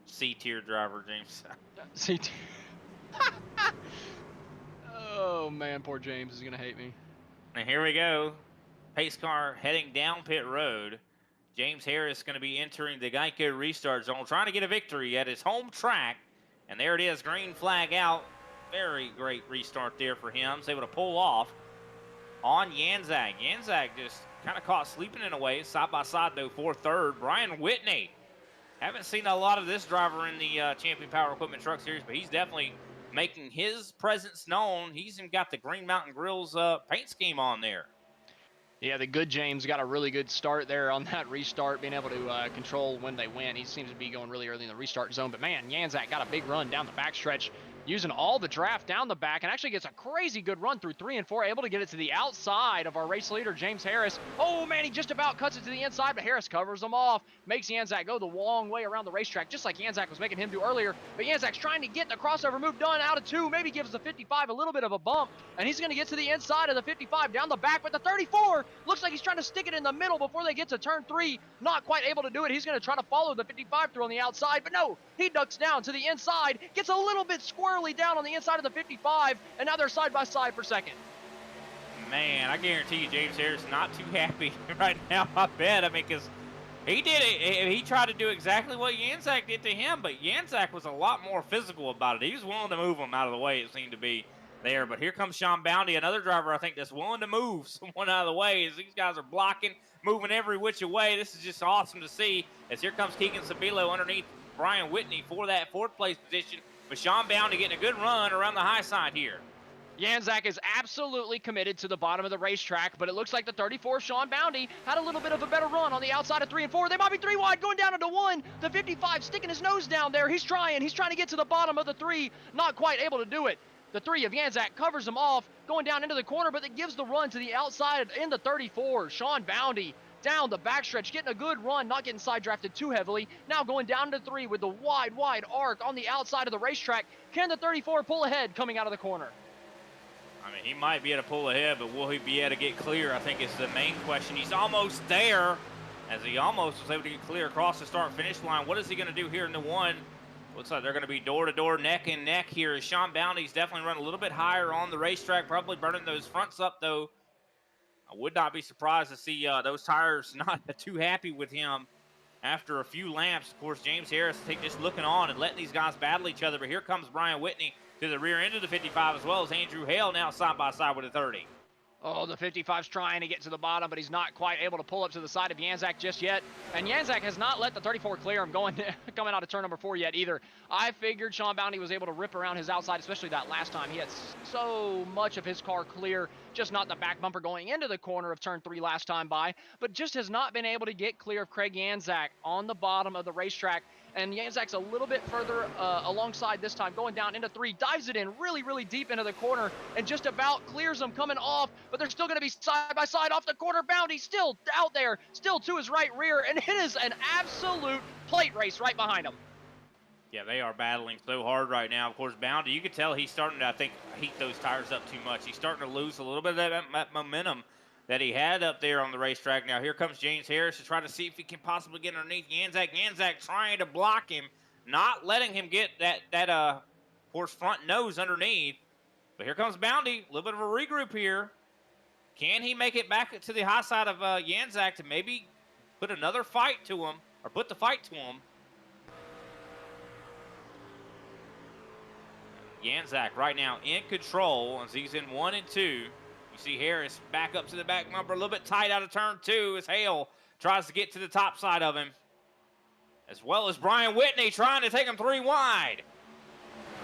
C-tier driver, James. See. Oh man, poor James is gonna hate me. And here we go. Pace car heading down pit road. James Harris going to be entering the Geico restart zone, trying to get a victory at his home track. And there it is, green flag out. Very great restart there for him. He's able to pull off on Janzak. Janzak just kind of caught sleeping in a way. Side by side, though, for third. Brian Whitney. Haven't seen a lot of this driver in the Champion Power Equipment Truck Series, but he's definitely making his presence known. He's even got the Green Mountain Grills paint scheme on there. Yeah, the good James got a really good start there on that restart, being able to control when they went. He seems to be going really early in the restart zone. But, man, Janzak got a big run down the backstretch, using all the draft down the back, and actually gets a crazy good run through 3 and 4, able to get it to the outside of our race leader, James Harris. Oh, man, he just about cuts it to the inside, but Harris covers him off, makes Janzak go the long way around the racetrack, just like Janzak was making him do earlier. But Janzak's trying to get the crossover move done out of 2, maybe gives the 55 a little bit of a bump, and he's going to get to the inside of the 55 down the back, but the 34 looks like he's trying to stick it in the middle before they get to turn 3. Not quite able to do it. He's going to try to follow the 55 through on the outside, but no, he ducks down to the inside, gets a little bit squirrely down on the inside of the 55, and now they're side by side for second. Man, I guarantee you James Harris not too happy right now, I bet. I mean, because he did it. He tried to do exactly what Janzak did to him, but Janzak was a lot more physical about it. He was willing to move him out of the way, it seemed to be there. But here comes Sean Bounty, another driver I think that's willing to move someone out of the way as these guys are blocking, moving every which way. This is just awesome to see as here comes Keegan Sabilo underneath Brian Whitney for that 4th place position. But Sean Bounty getting a good run around the high side here. Janzak is absolutely committed to the bottom of the racetrack, but it looks like the 34, Sean Bounty, had a little bit of a better run on the outside of 3 and 4. They might be 3 wide, going down into 1. The 55 sticking his nose down there. He's trying to get to the bottom of the 3, not quite able to do it. The 3 of Janzak covers him off, going down into the corner, but it gives the run to the outside in the 34. Sean Bounty down the backstretch, getting a good run, not getting side drafted too heavily. Now going down to 3 with the wide arc on the outside of the racetrack. Can the 34 pull ahead coming out of the corner? I mean, he might be able to pull ahead, but will he be able to get clear? I think is the main question. He's almost there, as he almost was able to get clear across the start-finish line. What is he going to do here in the 1? Looks like they're going to be door-to-door, neck and neck here. As Sean Bounty's definitely run a little bit higher on the racetrack, probably burning those fronts up, though. I would not be surprised to see those tires not too happy with him after a few laps. Of course, James Harris just looking on and letting these guys battle each other. But here comes Brian Whitney to the rear end of the 55, as well as Andrew Hale now side by side with the 30. Oh, the 55's trying to get to the bottom, but he's not quite able to pull up to the side of Janzak just yet. And Janzak has not let the 34 clear him coming out of turn number 4 yet either. I figured Sean Bounty was able to rip around his outside, especially that last time. He had so much of his car clear, just not the back bumper going into the corner of turn 3 last time by, but just has not been able to get clear of Craig Janzak on the bottom of the racetrack. And Janzak's a little bit further alongside this time, going down into 3, dives it in really deep into the corner, and just about clears them coming off, but they're still going to be side by side off the corner. Bounty still out there, still to his right rear, and it is an absolute plate race right behind him. Yeah, they are battling so hard right now. Of course, Bounty, you could tell he's starting to, I think, heat those tires up too much. He's starting to lose a little bit of that momentum that he had up there on the racetrack. Now here comes James Harris to try to see if he can possibly get underneath Janzak. Janzak trying to block him, not letting him get that of course, front nose underneath. But here comes Bounty, a little bit of a regroup here. Can he make it back to the high side of Janzak to maybe put another fight to him, or put the fight to him? Janzak right now in control as he's in 1 and 2. You see Harris back up to the back bumper, a little bit tight out of turn 2 as Hale tries to get to the top side of him. As well as Brian Whitney trying to take him 3 wide.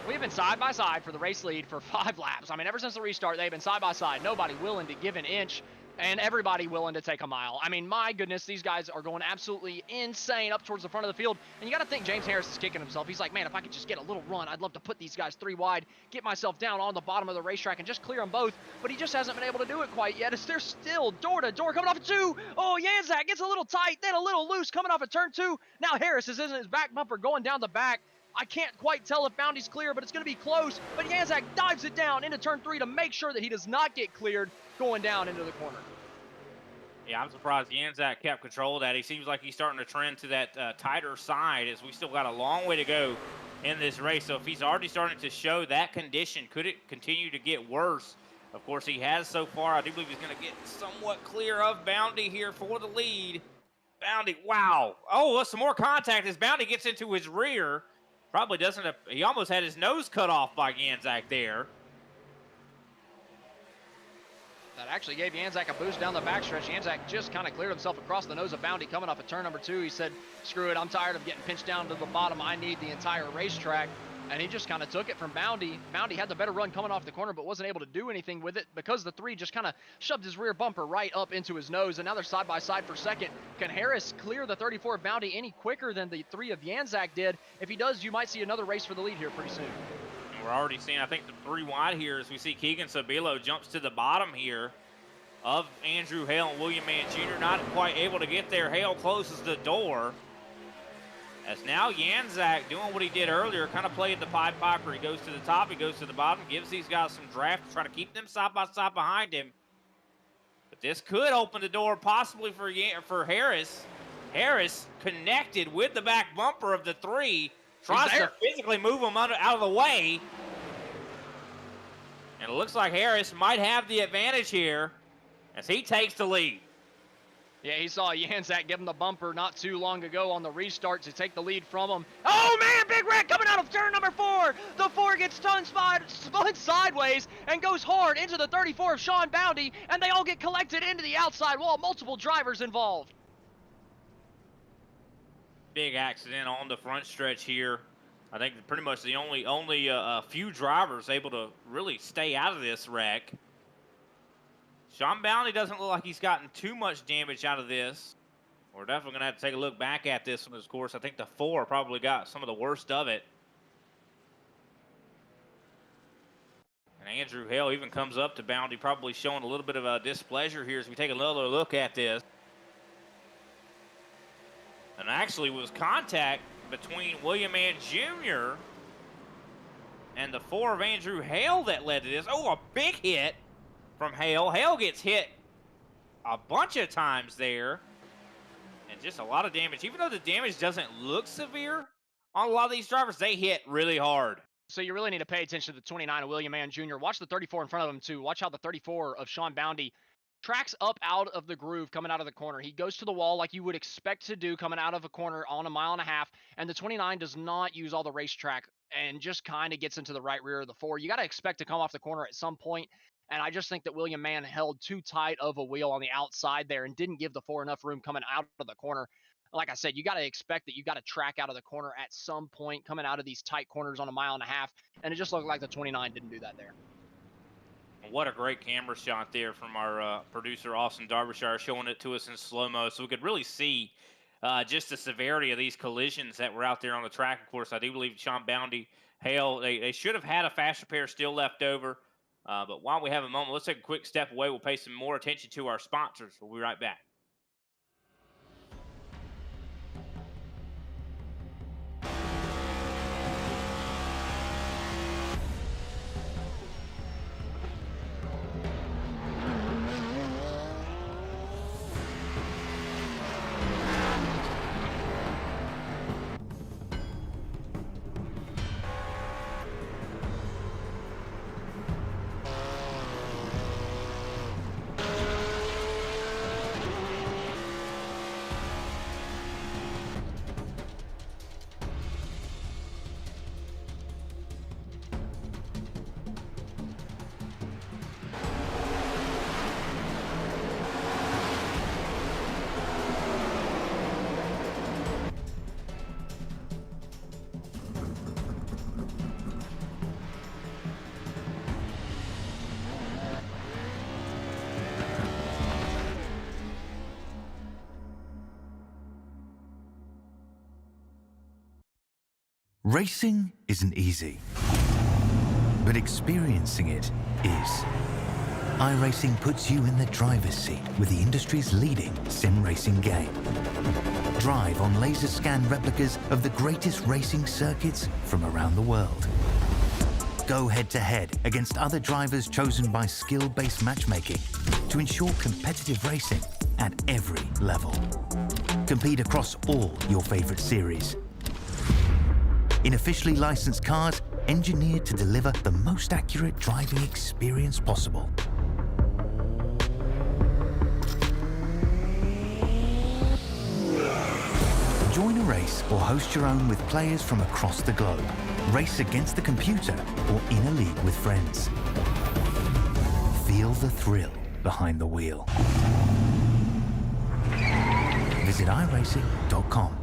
We've been side by side for the race lead for 5 laps. I mean, ever since the restart, they've been side by side. Nobody willing to give an inch. and everybody willing to take a mile. I mean, my goodness, these guys are going absolutely insane up towards the front of the field. And you got to think James Harris is kicking himself. He's like, man, if I could just get a little run, I'd love to put these guys 3 wide, get myself down on the bottom of the racetrack and just clear them both. But he just hasn't been able to do it quite yet, as they're still door to door coming off of 2. Oh, Yanzak gets a little tight, then a little loose coming off of turn 2. Now Harris is in his back bumper going down the back. I can't quite tell if Bounty's clear, but it's going to be close. But Yanzak dives it down into turn 3 to make sure that he does not get cleared going down into the corner. Yeah, I'm surprised Yanzak kept control of that. He seems like he's starting to trend to that tighter side, as we still got a long way to go in this race. So if he's already starting to show that condition, could it continue to get worse? Of course, he has so far. I do believe he's going to get somewhat clear of Bounty here for the lead. Bounty, wow. Oh, some more contact as Bounty gets into his rear. Probably doesn't have, he almost had his nose cut off by Yanzak there. That actually gave Yanzak a boost down the backstretch. Yanzak just kind of cleared himself across the nose of Bounty coming off of turn number 2. He said, screw it, I'm tired of getting pinched down to the bottom. I need the entire racetrack. And he just kind of took it from Bounty. Bounty had the better run coming off the corner, but wasn't able to do anything with it because the 3 just kind of shoved his rear bumper right up into his nose. And now they're side by side for second. Can Harris clear the 34 of Bounty any quicker than the 3 of Yanzak did? If he does, you might see another race for the lead here pretty soon. And we're already seeing, I think, the 3 wide here as we see Keegan Sabilo jumps to the bottom here of Andrew Hale and William Mann Jr. Not quite able to get there. Hale closes the door. As now Yanzak doing what he did earlier, kind of played the Pied Piper. He goes to the top, he goes to the bottom, gives these guys some draft to try to keep them side by side behind him. But this could open the door possibly for Harris. Harris connected with the back bumper of the 3, tries to physically move him out of the way. And it looks like Harris might have the advantage here as he takes the lead. Yeah, he saw Yanzak give him the bumper not too long ago on the restart to take the lead from him. Oh, man, big wreck coming out of turn number 4. The 4 gets spun sideways and goes hard into the 34 of Sean Bounty, and they all get collected into the outside wall. Multiple drivers involved. Big accident on the front stretch here. I think pretty much the only few drivers able to really stay out of this wreck. Sean Bounty doesn't look like he's gotten too much damage out of this. We're definitely going to have to take a look back at this one, of course. I think the 4 probably got some of the worst of it. And Andrew Hale even comes up to Bounty, probably showing a little bit of displeasure here as we take another look at this. And actually was contact between William Mann Jr. and the 4 of Andrew Hale that led to this. Oh, a big hit from Hale. Hale gets hit a bunch of times there. And just a lot of damage. Even though the damage doesn't look severe on a lot of these drivers, they hit really hard. So you really need to pay attention to the 29 of William Mann Jr. Watch the 34 in front of him, too. Watch how the 34 of Sean Bounty tracks up out of the groove coming out of the corner. He goes to the wall like you would expect to do coming out of a corner on a 1.5 miles. And the 29 does not use all the racetrack and just kind of gets into the right rear of the 4. You got to expect to come off the corner at some point. And I just think that William Mann held too tight of a wheel on the outside there and didn't give the 4 enough room coming out of the corner. Like I said, you got to expect that you got to track out of the corner at some point coming out of these tight corners on a 1.5 miles. And it just looked like the 29 didn't do that there. What a great camera shot there from our producer, Austin Derbyshire, showing it to us in slow-mo so we could really see just the severity of these collisions that were out there on the track. Of course, I do believe Sean Bounty, Hale, they should have had a faster pair still left over. But while we have a moment, let's take a quick step away. We'll pay some more attention to our sponsors. We'll be right back. Racing isn't easy, but experiencing it is. iRacing puts you in the driver's seat with the industry's leading sim racing game. Drive on laser scan replicas of the greatest racing circuits from around the world. Go head-to-head against other drivers chosen by skill-based matchmaking to ensure competitive racing at every level. Compete across all your favorite series. In officially licensed cars, engineered to deliver the most accurate driving experience possible. Join a race or host your own with players from across the globe. Race against the computer or in a league with friends. Feel the thrill behind the wheel. Visit iRacing.com.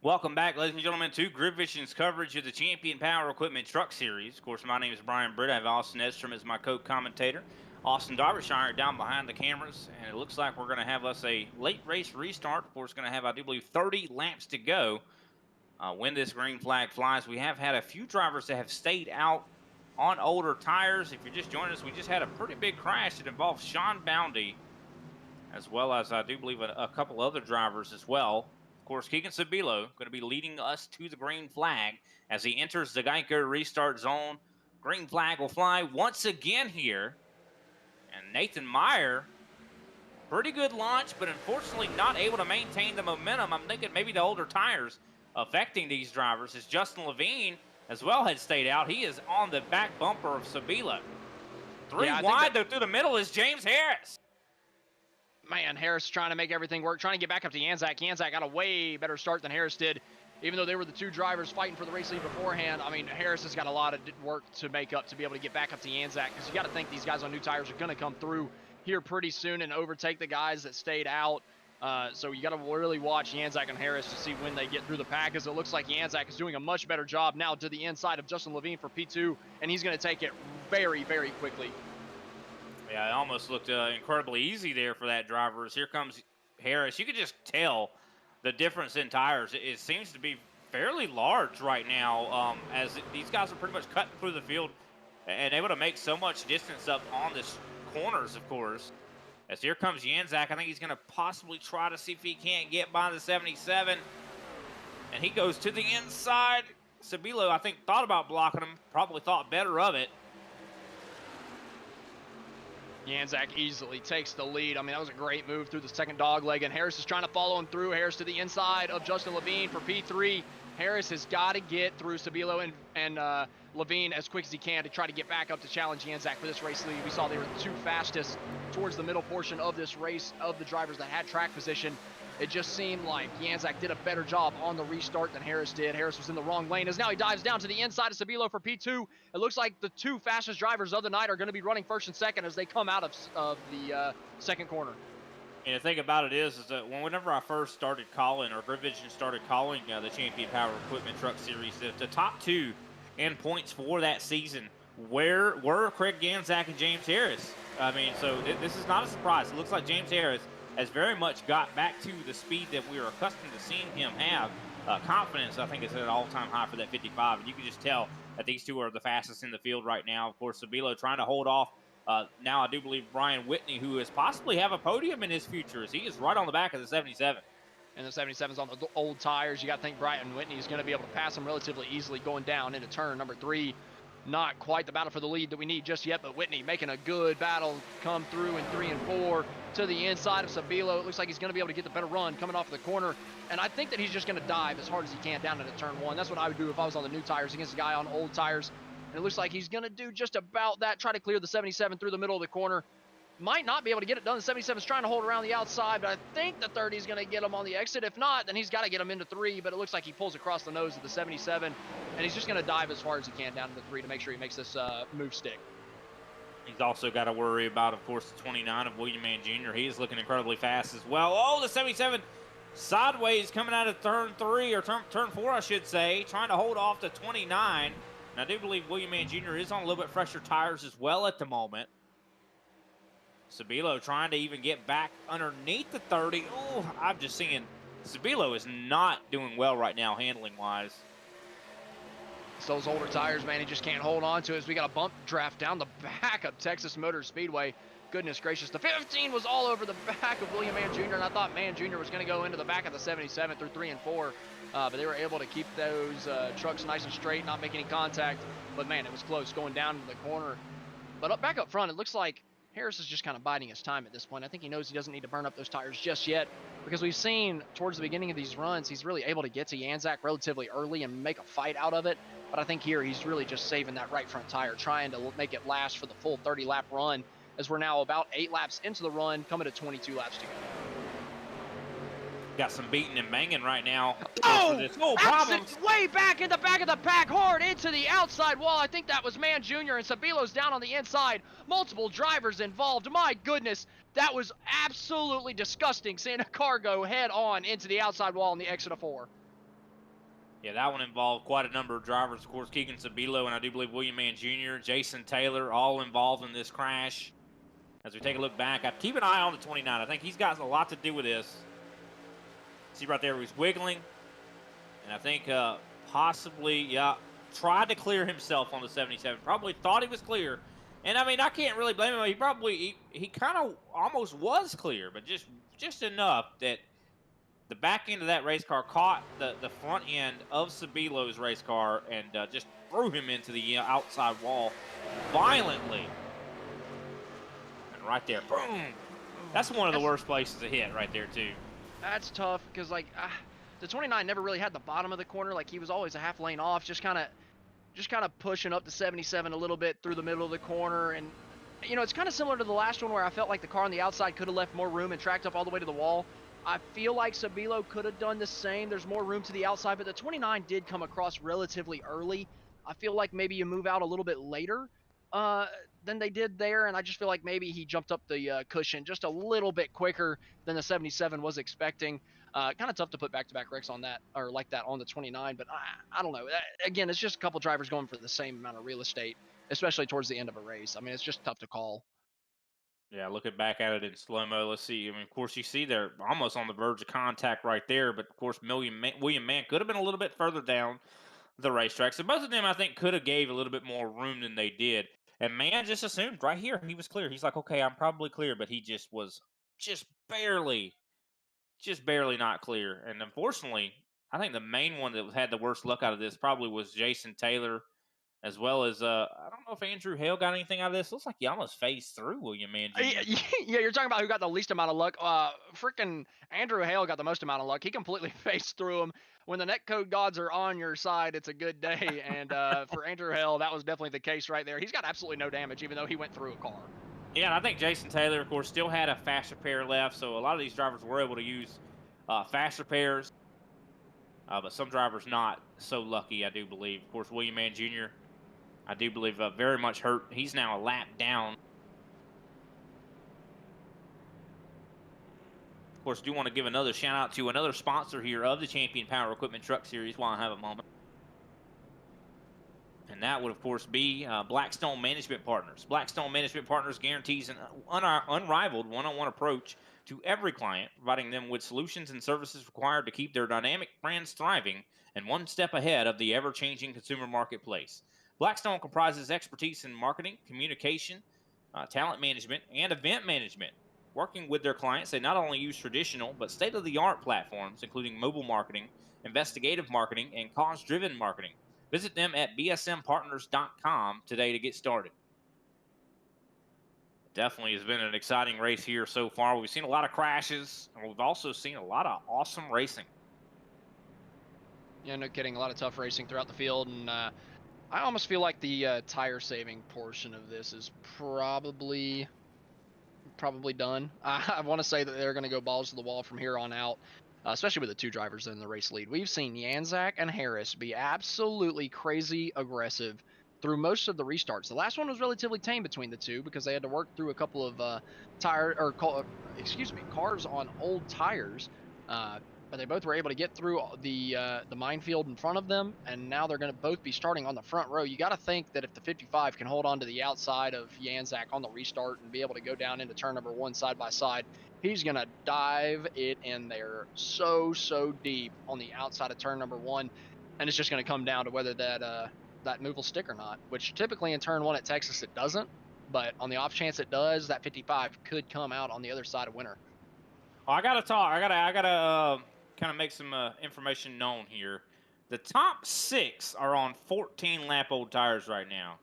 Welcome back, ladies and gentlemen, to Grid Vision's coverage of the Champion Power Equipment Truck Series. Of course, my name is Brian Britt. I have Austin Edstrom as my co-commentator. Austin Darbyshire down behind the cameras, and it looks like we're going to have us a late race restart. Of course, going to have, I do believe, 30 laps to go when this green flag flies. We have had a few drivers that have stayed out on older tires. If you're just joining us, we just had a pretty big crash that involved Sean Boundy, as well as I do believe a couple other drivers as well. Of course, Keegan Sabilo going to be leading us to the green flag as he enters the Geico restart zone. Green flag will fly once again here. And Nathan Meyer, pretty good launch, but unfortunately not able to maintain the momentum. I'm thinking maybe the older tires affecting these drivers, as Justin Levine as well had stayed out. He is on the back bumper of Sabilo. Three wide, though, through the middle is James Harris. Man, Harris trying to make everything work, trying to get back up to Yanzak. Yanzak got a way better start than Harris did, even though they were the two drivers fighting for the race lead beforehand. I mean, Harris has got a lot of work to make up to be able to get back up to Yanzak, because you got to think these guys on new tires are going to come through here pretty soon and overtake the guys that stayed out. So you got to really watch Yanzak and Harris to see when they get through the pack, because it looks like Yanzak is doing a much better job now to the inside of Justin Levine for P2, and he's going to take it very, very quickly. Yeah, it almost looked incredibly easy there for that driver. As here comes Harris. You could just tell the difference in tires. It seems to be fairly large right now, as these guys are pretty much cutting through the field and able to make so much distance up on the corners, of course. As here comes Yanzak. I think he's going to possibly try to see if he can't get by the 77. And he goes to the inside. Sabilo, I think, thought about blocking him, probably thought better of it. Yanzak easily takes the lead. I mean, that was a great move through the second dog leg, and Harris is trying to follow him through. Harris to the inside of Justin Levine for P3. Harris has got to get through Sabilo and Levine as quick as he can to try to get back up to challenge Yanzak for this race lead. We saw they were the two fastest towards the middle portion of this race of the drivers that had track position. It just seemed like Yanzak did a better job on the restart than Harris did. Harris was in the wrong lane, as now he dives down to the inside of Sabilo for P2. It looks like the two fastest drivers of the night are going to be running first and second as they come out of the second corner. And the thing about it is that whenever I first started calling, or Grid Vision started calling the Champion Power Equipment Truck Series, the top two in points for that season were Craig Yanzak and James Harris. I mean, so this is not a surprise. It looks like James Harris has very much got back to the speed that we are accustomed to seeing him have. Confidence, I think, is at an all-time high for that 55, and you can just tell that these two are the fastest in the field right now. Of course, Sabilo trying to hold off. Now I do believe Brian Whitney, who is possibly have a podium in his future, as he is right on the back of the 77. And the 77's on the old tires. You got to think Brian Whitney is going to be able to pass him relatively easily going down into turn number 3. Not quite the battle for the lead that we need just yet, but Whitney making a good battle come through in 3 and 4 to the inside of Sabilo. It looks like he's going to be able to get the better run coming off the corner, and I think that he's just going to dive as hard as he can down into turn 1. That's what I would do if I was on the new tires against a guy on old tires, and it looks like he's going to do just about that, try to clear the 77 through the middle of the corner. Might not be able to get it done. The 77's trying to hold around the outside, but I think the 30 is going to get him on the exit. If not, then he's got to get him into 3, but it looks like he pulls across the nose of the 77, and he's just going to dive as far as he can down to the 3 to make sure he makes this move stick. He's also got to worry about, of course, the 29 of William Mann Jr. He's looking incredibly fast as well. Oh, the 77 sideways coming out of turn 3, or turn 4, I should say, trying to hold off the 29. And I do believe William Mann Jr. is on a little bit fresher tires as well at the moment. Sabilo trying to even get back underneath the 30. Oh, I'm just seeing Sabilo is not doing well right now handling-wise. It's those older tires, man. He just can't hold on to it as we got a bump draft down the back of Texas Motor Speedway. Goodness gracious. The 15 was all over the back of William Mann Jr., and I thought Mann Jr. was going to go into the back of the 77 through 3 and 4, but they were able to keep those trucks nice and straight, not make any contact. But, man, it was close going down to the corner. But back up front, it looks like Harris is just kind of biding his time at this point. I think he knows he doesn't need to burn up those tires just yet, because we've seen towards the beginning of these runs, he's really able to get to Yanzak relatively early and make a fight out of it. But I think here he's really just saving that right front tire, trying to make it last for the full 30-lap run, as we're now about 8 laps into the run, coming to 22 laps to go. Got some beating and banging right now. Oh, problems. Way back in the back of the pack, hard into the outside wall. I think that was Mann Jr. and Sabilo's down on the inside. Multiple drivers involved. My goodness, that was absolutely disgusting seeing a car go head on into the outside wall on the exit of 4. Yeah, that one involved quite a number of drivers. Of course, Keegan Sabilo and I do believe William Mann Jr., Jason Taylor, all involved in this crash. As we take a look back, I keep an eye on the 29. I think he's got a lot to do with this. See right there, he's wiggling. And I think possibly, yeah, tried to clear himself on the 77. Probably thought he was clear. And, I mean, I can't really blame him. He kind of almost was clear, but just enough that the back end of that race car caught the front end of Sabilo's race car and just threw him into the outside wall violently. And right there, boom. That's one of the worst places to hit right there, too. That's tough because, like, the 29 never really had the bottom of the corner. Like, he was always a half lane off, just kind of pushing up the 77 a little bit through the middle of the corner. And, you know, it's kind of similar to the last one where I felt like the car on the outside could have left more room and tracked up all the way to the wall. I feel like Sabilo could have done the same. There's more room to the outside, but the 29 did come across relatively early. I feel like maybe you move out a little bit later than they did there, and I just feel like maybe he jumped up the cushion just a little bit quicker than the 77 was expecting. Kind of tough to put back-to-back wrecks on that, or like that on the 29, but I don't know. Again, it's just a couple drivers going for the same amount of real estate, especially towards the end of a race. I mean, it's just tough to call. Yeah, looking back at it in slow-mo, let's see. I mean, of course, you see they're almost on the verge of contact right there, but, of course, William Mann could have been a little bit further down the racetrack. So both of them, I think, could have gave a little bit more room than they did. And Mann just assumed right here he was clear. He's like, okay, I'm probably clear, but he just was barely not clear. And unfortunately, I think the main one that had the worst luck out of this probably was Jason Taylor, as well as I don't know if Andrew Hale got anything out of this. Looks like he almost phased through William Mann Jr. Yeah, you're talking about who got the least amount of luck. Freaking Andrew Hale got the most amount of luck. He completely phased through him. When the netcode gods are on your side, it's a good day. And for Andrew Hale, that was definitely the case right there. He's got absolutely no damage, even though he went through a car. Yeah, and fast Jason Taylor, of course, still had a fast repair left, so a lot of these drivers were able to use fast repairs. But some drivers not so lucky, I do believe. Of course, William Mann Jr., I do believe, very much hurt. He's now a lap down. Of course, do want to give another shout out to another sponsor here of the Champion Power Equipment Truck Series while I have a moment. And that would, of course, be Blackstone Management Partners. Blackstone Management Partners guarantees an unrivaled one-on-one approach to every client, providing them with solutions and services required to keep their dynamic brands thriving and one step ahead of the ever-changing consumer marketplace. Blackstone comprises expertise in marketing, communication, talent management, and event management. Working with their clients, they not only use traditional but state of the art platforms, including mobile marketing, investigative marketing, and cause driven marketing. Visit them at bsmpartners.com today to get started. Definitely has been an exciting race here so far. We've seen a lot of crashes, and we've also seen a lot of awesome racing. Yeah, no kidding. A lot of tough racing throughout the field, and I almost feel like the tire saving portion of this is probably done. I want to say that they're going to go balls to the wall from here on out, especially with the two drivers in the race lead. We've seen Yanzak and Harris be absolutely crazy aggressive through most of the restarts. The last one was relatively tame between the two because they had to work through a couple of cars on old tires. But they both were able to get through the minefield in front of them, and now they're going to both be starting on the front row. You got to think that if the 55 can hold on to the outside of Yanzak on the restart and be able to go down into turn number 1 side by side, he's going to dive it in there so deep on the outside of turn number 1, and it's just going to come down to whether that move will stick or not, which typically in turn 1 at Texas it doesn't, but on the off chance it does, that 55 could come out on the other side of winner. I gotta talk. I gotta kind of make some information known here. The top 6 are on 14-lap old tires right now.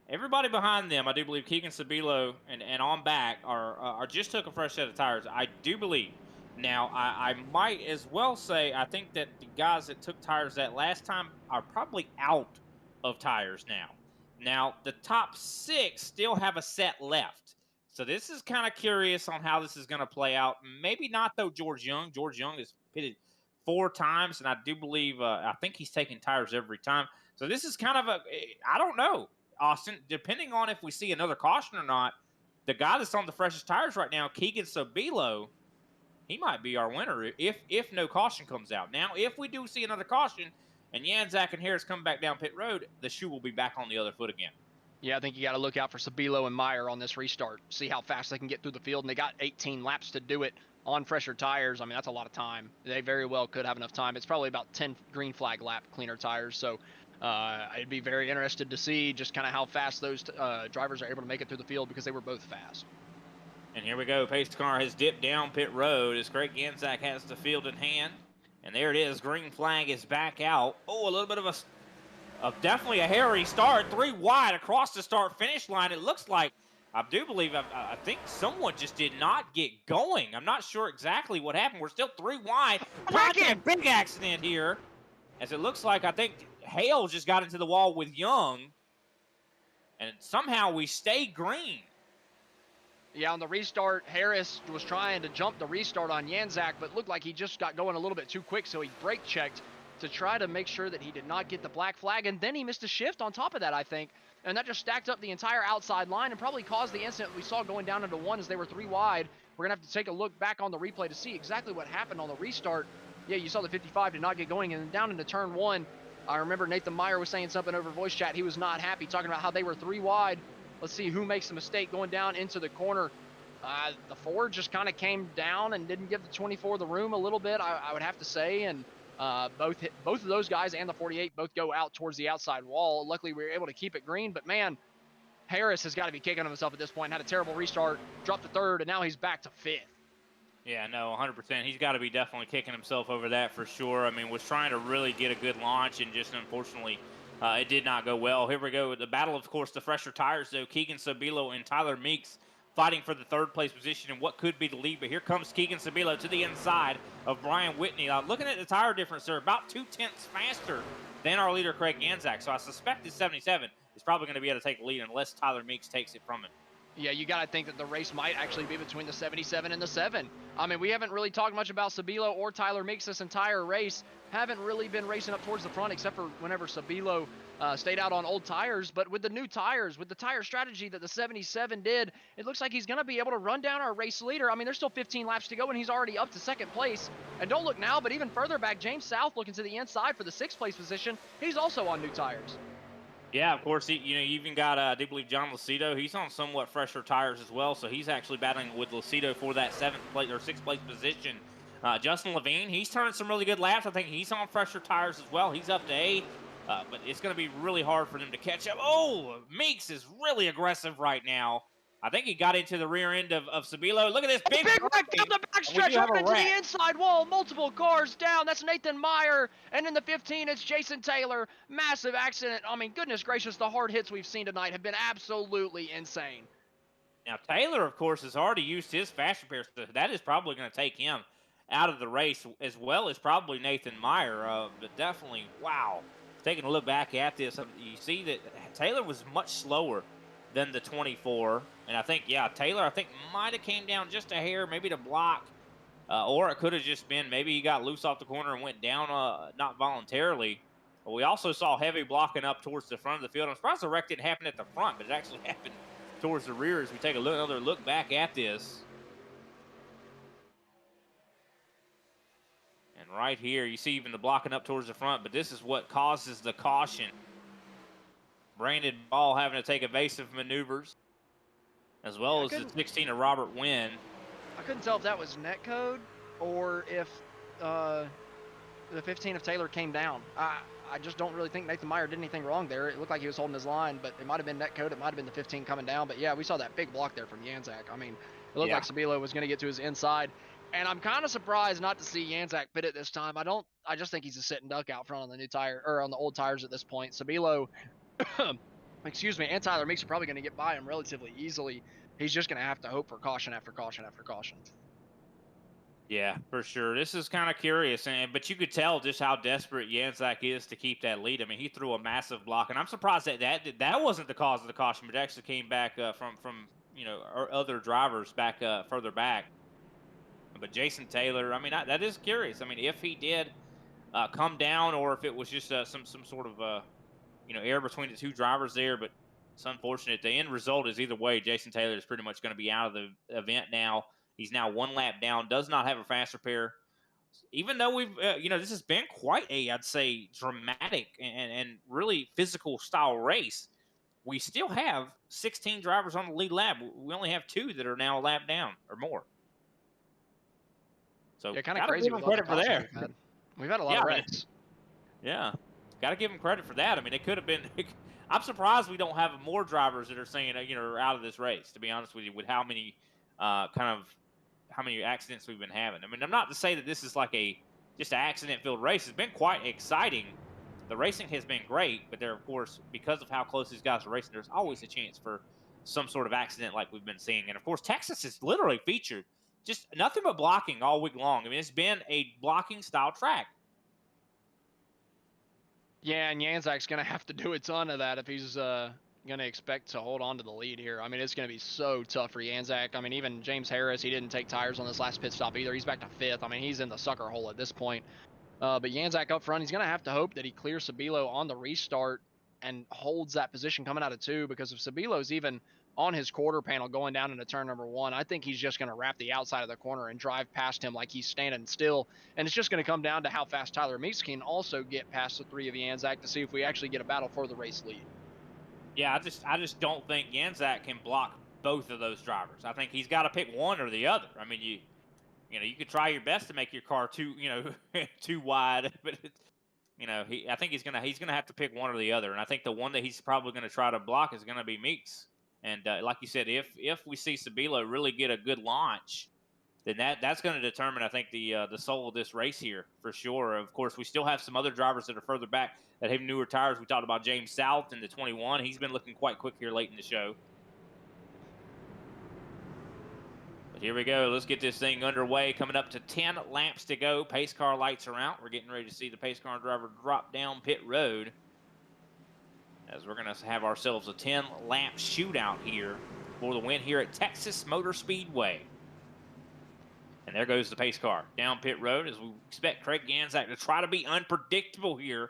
Everybody behind them, I do believe Keegan Sabilo and on back are just took a fresh set of tires. I do believe. Now, I might as well say I think that the guys that took tires that last time are probably out of tires now. Now, the top 6 still have a set left. So this is kind of curious on how this is going to play out. Maybe not, though, George Young. George Young has pitted 4 times, and I do believe, I think he's taking tires every time. So this is kind of I don't know, Austin, depending on if we see another caution or not, the guy that's on the freshest tires right now, Keegan Sabilo, he might be our winner if no caution comes out. Now, if we do see another caution and Yanzak and Harris come back down pit road, the shoe will be back on the other foot again. Yeah, I think you got to look out for Sabilo and Meyer on this restart. See how fast they can get through the field, and they got 18 laps to do it on fresher tires. I mean, that's a lot of time. They very well could have enough time. It's probably about 10 green flag lap cleaner tires, so I'd be very interested to see just kind of how fast those drivers are able to make it through the field because they were both fast. And here we go. Pace car has dipped down pit road as Craig Yanzak has the field in hand. And there it is. Green flag is back out. Oh, a little bit of definitely a hairy start. 3 wide across the start-finish line. It looks like, I do believe, I think someone just did not get going. I'm not sure exactly what happened. We're still 3 wide. Big accident here. As it looks like, I think Hale just got into the wall with Young. And somehow we stay green. Yeah, on the restart, Harris was trying to jump the restart on Yanzak, but looked like he just got going a little bit too quick, so he brake checked to try to make sure that he did not get the black flag, and then he missed a shift on top of that, I think, and that just stacked up the entire outside line and probably caused the incident we saw going down into 1 as they were 3 wide. We're going to have to take a look back on the replay to see exactly what happened on the restart. Yeah, you saw the 55 did not get going, and then down into turn 1, I remember Nathan Meyer was saying something over voice chat. He was not happy, talking about how they were 3 wide. Let's see who makes the mistake going down into the corner. The Ford just kind of came down and didn't give the 24 the room a little bit, I would have to say, and both of those guys and the 48 both go out towards the outside wall. Luckily, we were able to keep it green, but man, Harris has got to be kicking himself at this point. Had a terrible restart, dropped to 3rd, and now he's back to 5th. Yeah, no, 100%. He's got to be definitely kicking himself over that for sure. I mean, was trying to really get a good launch, and just unfortunately, it did not go well. Here we go. The battle, of course, the fresher tires, though. Keegan Sabilo and Tyler Meeks fighting for the 3rd place position in what could be the lead. But here comes Keegan Sabilo to the inside of Brian Whitney. Looking at the tire difference, they're about 0.2 faster than our leader, Craig Yanzak. So I suspect this 77 is probably going to be able to take the lead unless Tyler Meeks takes it from him. Yeah, you got to think that the race might actually be between the 77 and the 7. I mean, we haven't really talked much about Sabilo or Tyler Meeks this entire race. Haven't really been racing up towards the front except for whenever Sabilo stayed out on old tires. But with the new tires, with the tire strategy that the 77 did, it looks like he's going to be able to run down our race leader. I mean, there's still 15 laps to go, and he's already up to 2nd place. And don't look now, but even further back, James South looking to the inside for the 6th place position. He's also on new tires. Yeah, of course, you even got, I do believe, John Lucido. He's on somewhat fresher tires as well, so he's actually battling with Lucido for that 7th place or 6th place position. Justin Levine, he's turning some really good laps. I think he's on fresher tires as well. He's up to 8th. But it's going to be really hard for them to catch up. Oh, Meeks is really aggressive right now. I think he got into the rear end of Sabilo. Look at this big Big wreck hurricane, down the and we backstretch do have up a into wreck. the inside wall. Multiple cars down. That's Nathan Meyer. And in the 15, it's Jason Taylor. Massive accident. I mean, goodness gracious, the hard hits we've seen tonight have been absolutely insane. Now, Taylor, of course, has already used his fast repair, so that is probably going to take him out of the race, as well as probably Nathan Meyer. But definitely, wow. Taking a look back at this, you see that Taylor was much slower than the 24. And I think, yeah, Taylor, I think, might have came down just a hair, maybe to block. Or it could have just been maybe he got loose off the corner and went down not voluntarily. But we also saw heavy blocking up towards the front of the field. I'm surprised the wreck didn't happen at the front, but it actually happened towards the rear as we take another look back at this. And right here, you see even the blocking up towards the front, but this is what causes the caution. Brandon Ball having to take evasive maneuvers, as well as the 16 of Robert Wynn. I couldn't tell if that was netcode or if the 15 of Taylor came down. I just don't really think Nathan Meyer did anything wrong there. It looked like he was holding his line, but it might have been netcode. It might have been the 15 coming down. But yeah, we saw that big block there from Janzak. I mean, it looked like Sabilo was going to get to his inside. And I'm kind of surprised not to see Janzak pit it this time. I just think he's a sit and duck out front on the new tire, or on the old tires at this point. Sabilo, excuse me, and Tyler Meeks are probably going to get by him relatively easily. He's just going to have to hope for caution after caution after caution. Yeah, for sure. This is kind of curious, but you could tell just how desperate Janzak is to keep that lead. I mean, he threw a massive block, and I'm surprised that wasn't the cause of the caution, but it actually came back from other drivers back further back. But Jason Taylor, I mean, that is curious. I mean, if he did come down, or if it was just some sort of error between the two drivers there, but it's unfortunate. The end result is either way, Jason Taylor is pretty much going to be out of the event now. He's now one lap down, does not have a fast repair. Even though we've, this has been quite I'd say, dramatic and really physical style race, we still have 16 drivers on the lead lap. We only have 2 that are now a lap down or more. So yeah, kind of crazy. Give them credit for that. We've had a lot of wrecks. Yeah, got to give them credit for that. I mean, it could have been. I'm surprised we don't have more drivers that are saying, are out of this race. To be honest with you, with how many how many accidents we've been having. I mean, I'm not to say that this is like just an accident-filled race. It's been quite exciting. The racing has been great, but there, of course, because of how close these guys are racing, there's always a chance for some sort of accident like we've been seeing. And, of course, Texas has literally featured just nothing but blocking all week long. I mean, it's been a blocking-style track. Yeah, and Janzak's going to have to do a ton of that if he's going to expect to hold on to the lead here. I mean, it's going to be so tough for Janzak. I mean, even James Harris, he didn't take tires on this last pit stop either. He's back to 5th. I mean, he's in the sucker hole at this point. But Janzak up front, he's going to have to hope that he clears Sabilo on the restart and holds that position coming out of 2, because if Sabilo's even on his quarter panel going down into turn number 1, I think he's just going to wrap the outside of the corner and drive past him like he's standing still. And it's just going to come down to how fast Tyler Meeks can also get past the 3 of Janzak to see if we actually get a battle for the race lead. Yeah, I just don't think Janzak can block both of those drivers. I think he's got to pick one or the other. I mean, you could try your best to make your car too wide, but I think he's gonna have to pick one or the other. And I think the one that he's probably going to try to block is going to be Meeks. And like you said, if we see Sabilo really get a good launch, then that's going to determine, I think, the soul of this race here for sure. Of course, we still have some other drivers that are further back that have newer tires. We talked about James South in the 21. He's been looking quite quick here late in the show. But here we go. Let's get this thing underway. Coming up to 10 laps to go. Pace car lights are out. We're getting ready to see the pace car driver drop down pit road, as we're going to have ourselves a 10-lap shootout here for the win here at Texas Motor Speedway. And there goes the pace car down pit road, as we expect Craig Janzak to try to be unpredictable here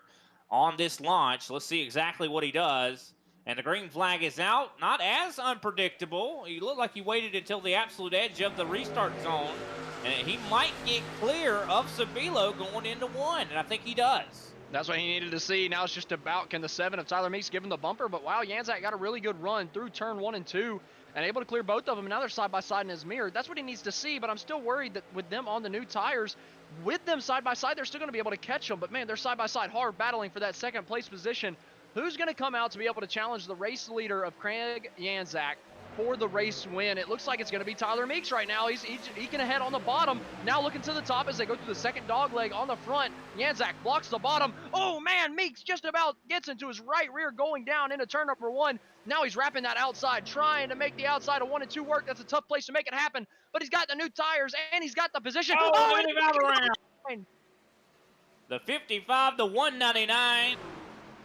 on this launch. Let's see exactly what he does. And the green flag is out. Not as unpredictable. He looked like he waited until the absolute edge of the restart zone. And he might get clear of Sabilo going into 1. And I think he does. That's what he needed to see. Now it's just about, can the 7 of Tyler Meeks give him the bumper? But wow, Yanzak got a really good run through turn 1 and 2 and able to clear both of them. Now they're side by side in his mirror. That's what he needs to see, but I'm still worried that with them on the new tires, with them side by side, they're still going to be able to catch them. But man, they're side by side hard battling for that second place position. Who's going to come out to be able to challenge the race leader of Craig Yanzak for the race win? It looks like it's going to be Tyler Meeks right now. He can head on the bottom. Now looking to the top as they go through the second dog leg on the front. Yanzak blocks the bottom. Oh man, Meeks just about gets into his right rear going down into turn number 1. Now he's wrapping that outside, trying to make the outside of 1 and 2 work. That's a tough place to make it happen, but he's got the new tires and he's got the position. Oh, And leave out around. The 55, the 199.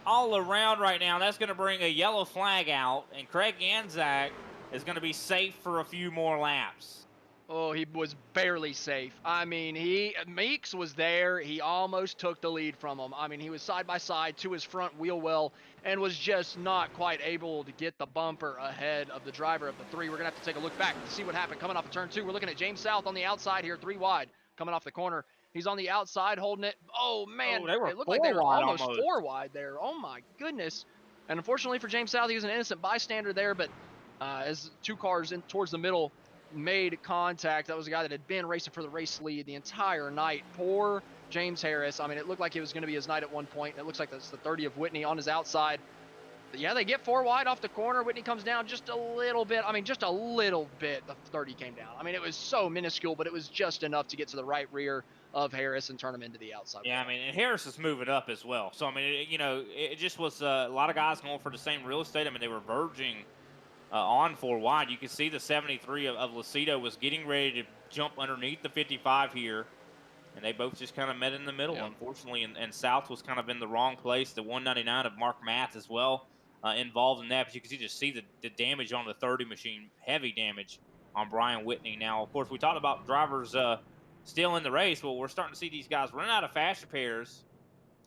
All around right now. That's going to bring a yellow flag out, and Craig Yanzak is going to be safe for a few more laps. Oh, he was barely safe. I mean, Meeks was there. He almost took the lead from him. I mean, he was side by side to his front wheel well and was just not quite able to get the bumper ahead of the driver of the 3. We're going to have to take a look back to see what happened coming off of turn 2. We're looking at James South on the outside here, 3 wide, coming off the corner. He's on the outside holding it. Oh, man. They it looked like they were almost 4 wide there. Oh, my goodness. And unfortunately for James South, he was an innocent bystander there, but as 2 cars in towards the middle made contact, that was a guy that had been racing for the race lead the entire night. Poor James Harris. I mean, it looked like it was going to be his night at one point. It looks like that's the 30 of Whitney on his outside. But yeah, they get 4 wide off the corner. Whitney comes down just a little bit. I mean, just a little bit. The 30 came down. I mean, it was so minuscule, but it was just enough to get to the right rear of Harris and turn him into the outside. Yeah, I mean, and Harris is moving up as well. So, I mean, it just was a lot of guys going for the same real estate. I mean, they were verging on 4 wide. You can see the 73 of Lucido was getting ready to jump underneath the 55 here, and they both just kind of met in the middle, unfortunately, and South was kind of in the wrong place. The 199 of Mark Matz as well involved in that, but you can just see the damage on the 30 machine, heavy damage on Brian Whitney. Now, of course, we talked about drivers still in the race. Well, we're starting to see these guys run out of fast repairs.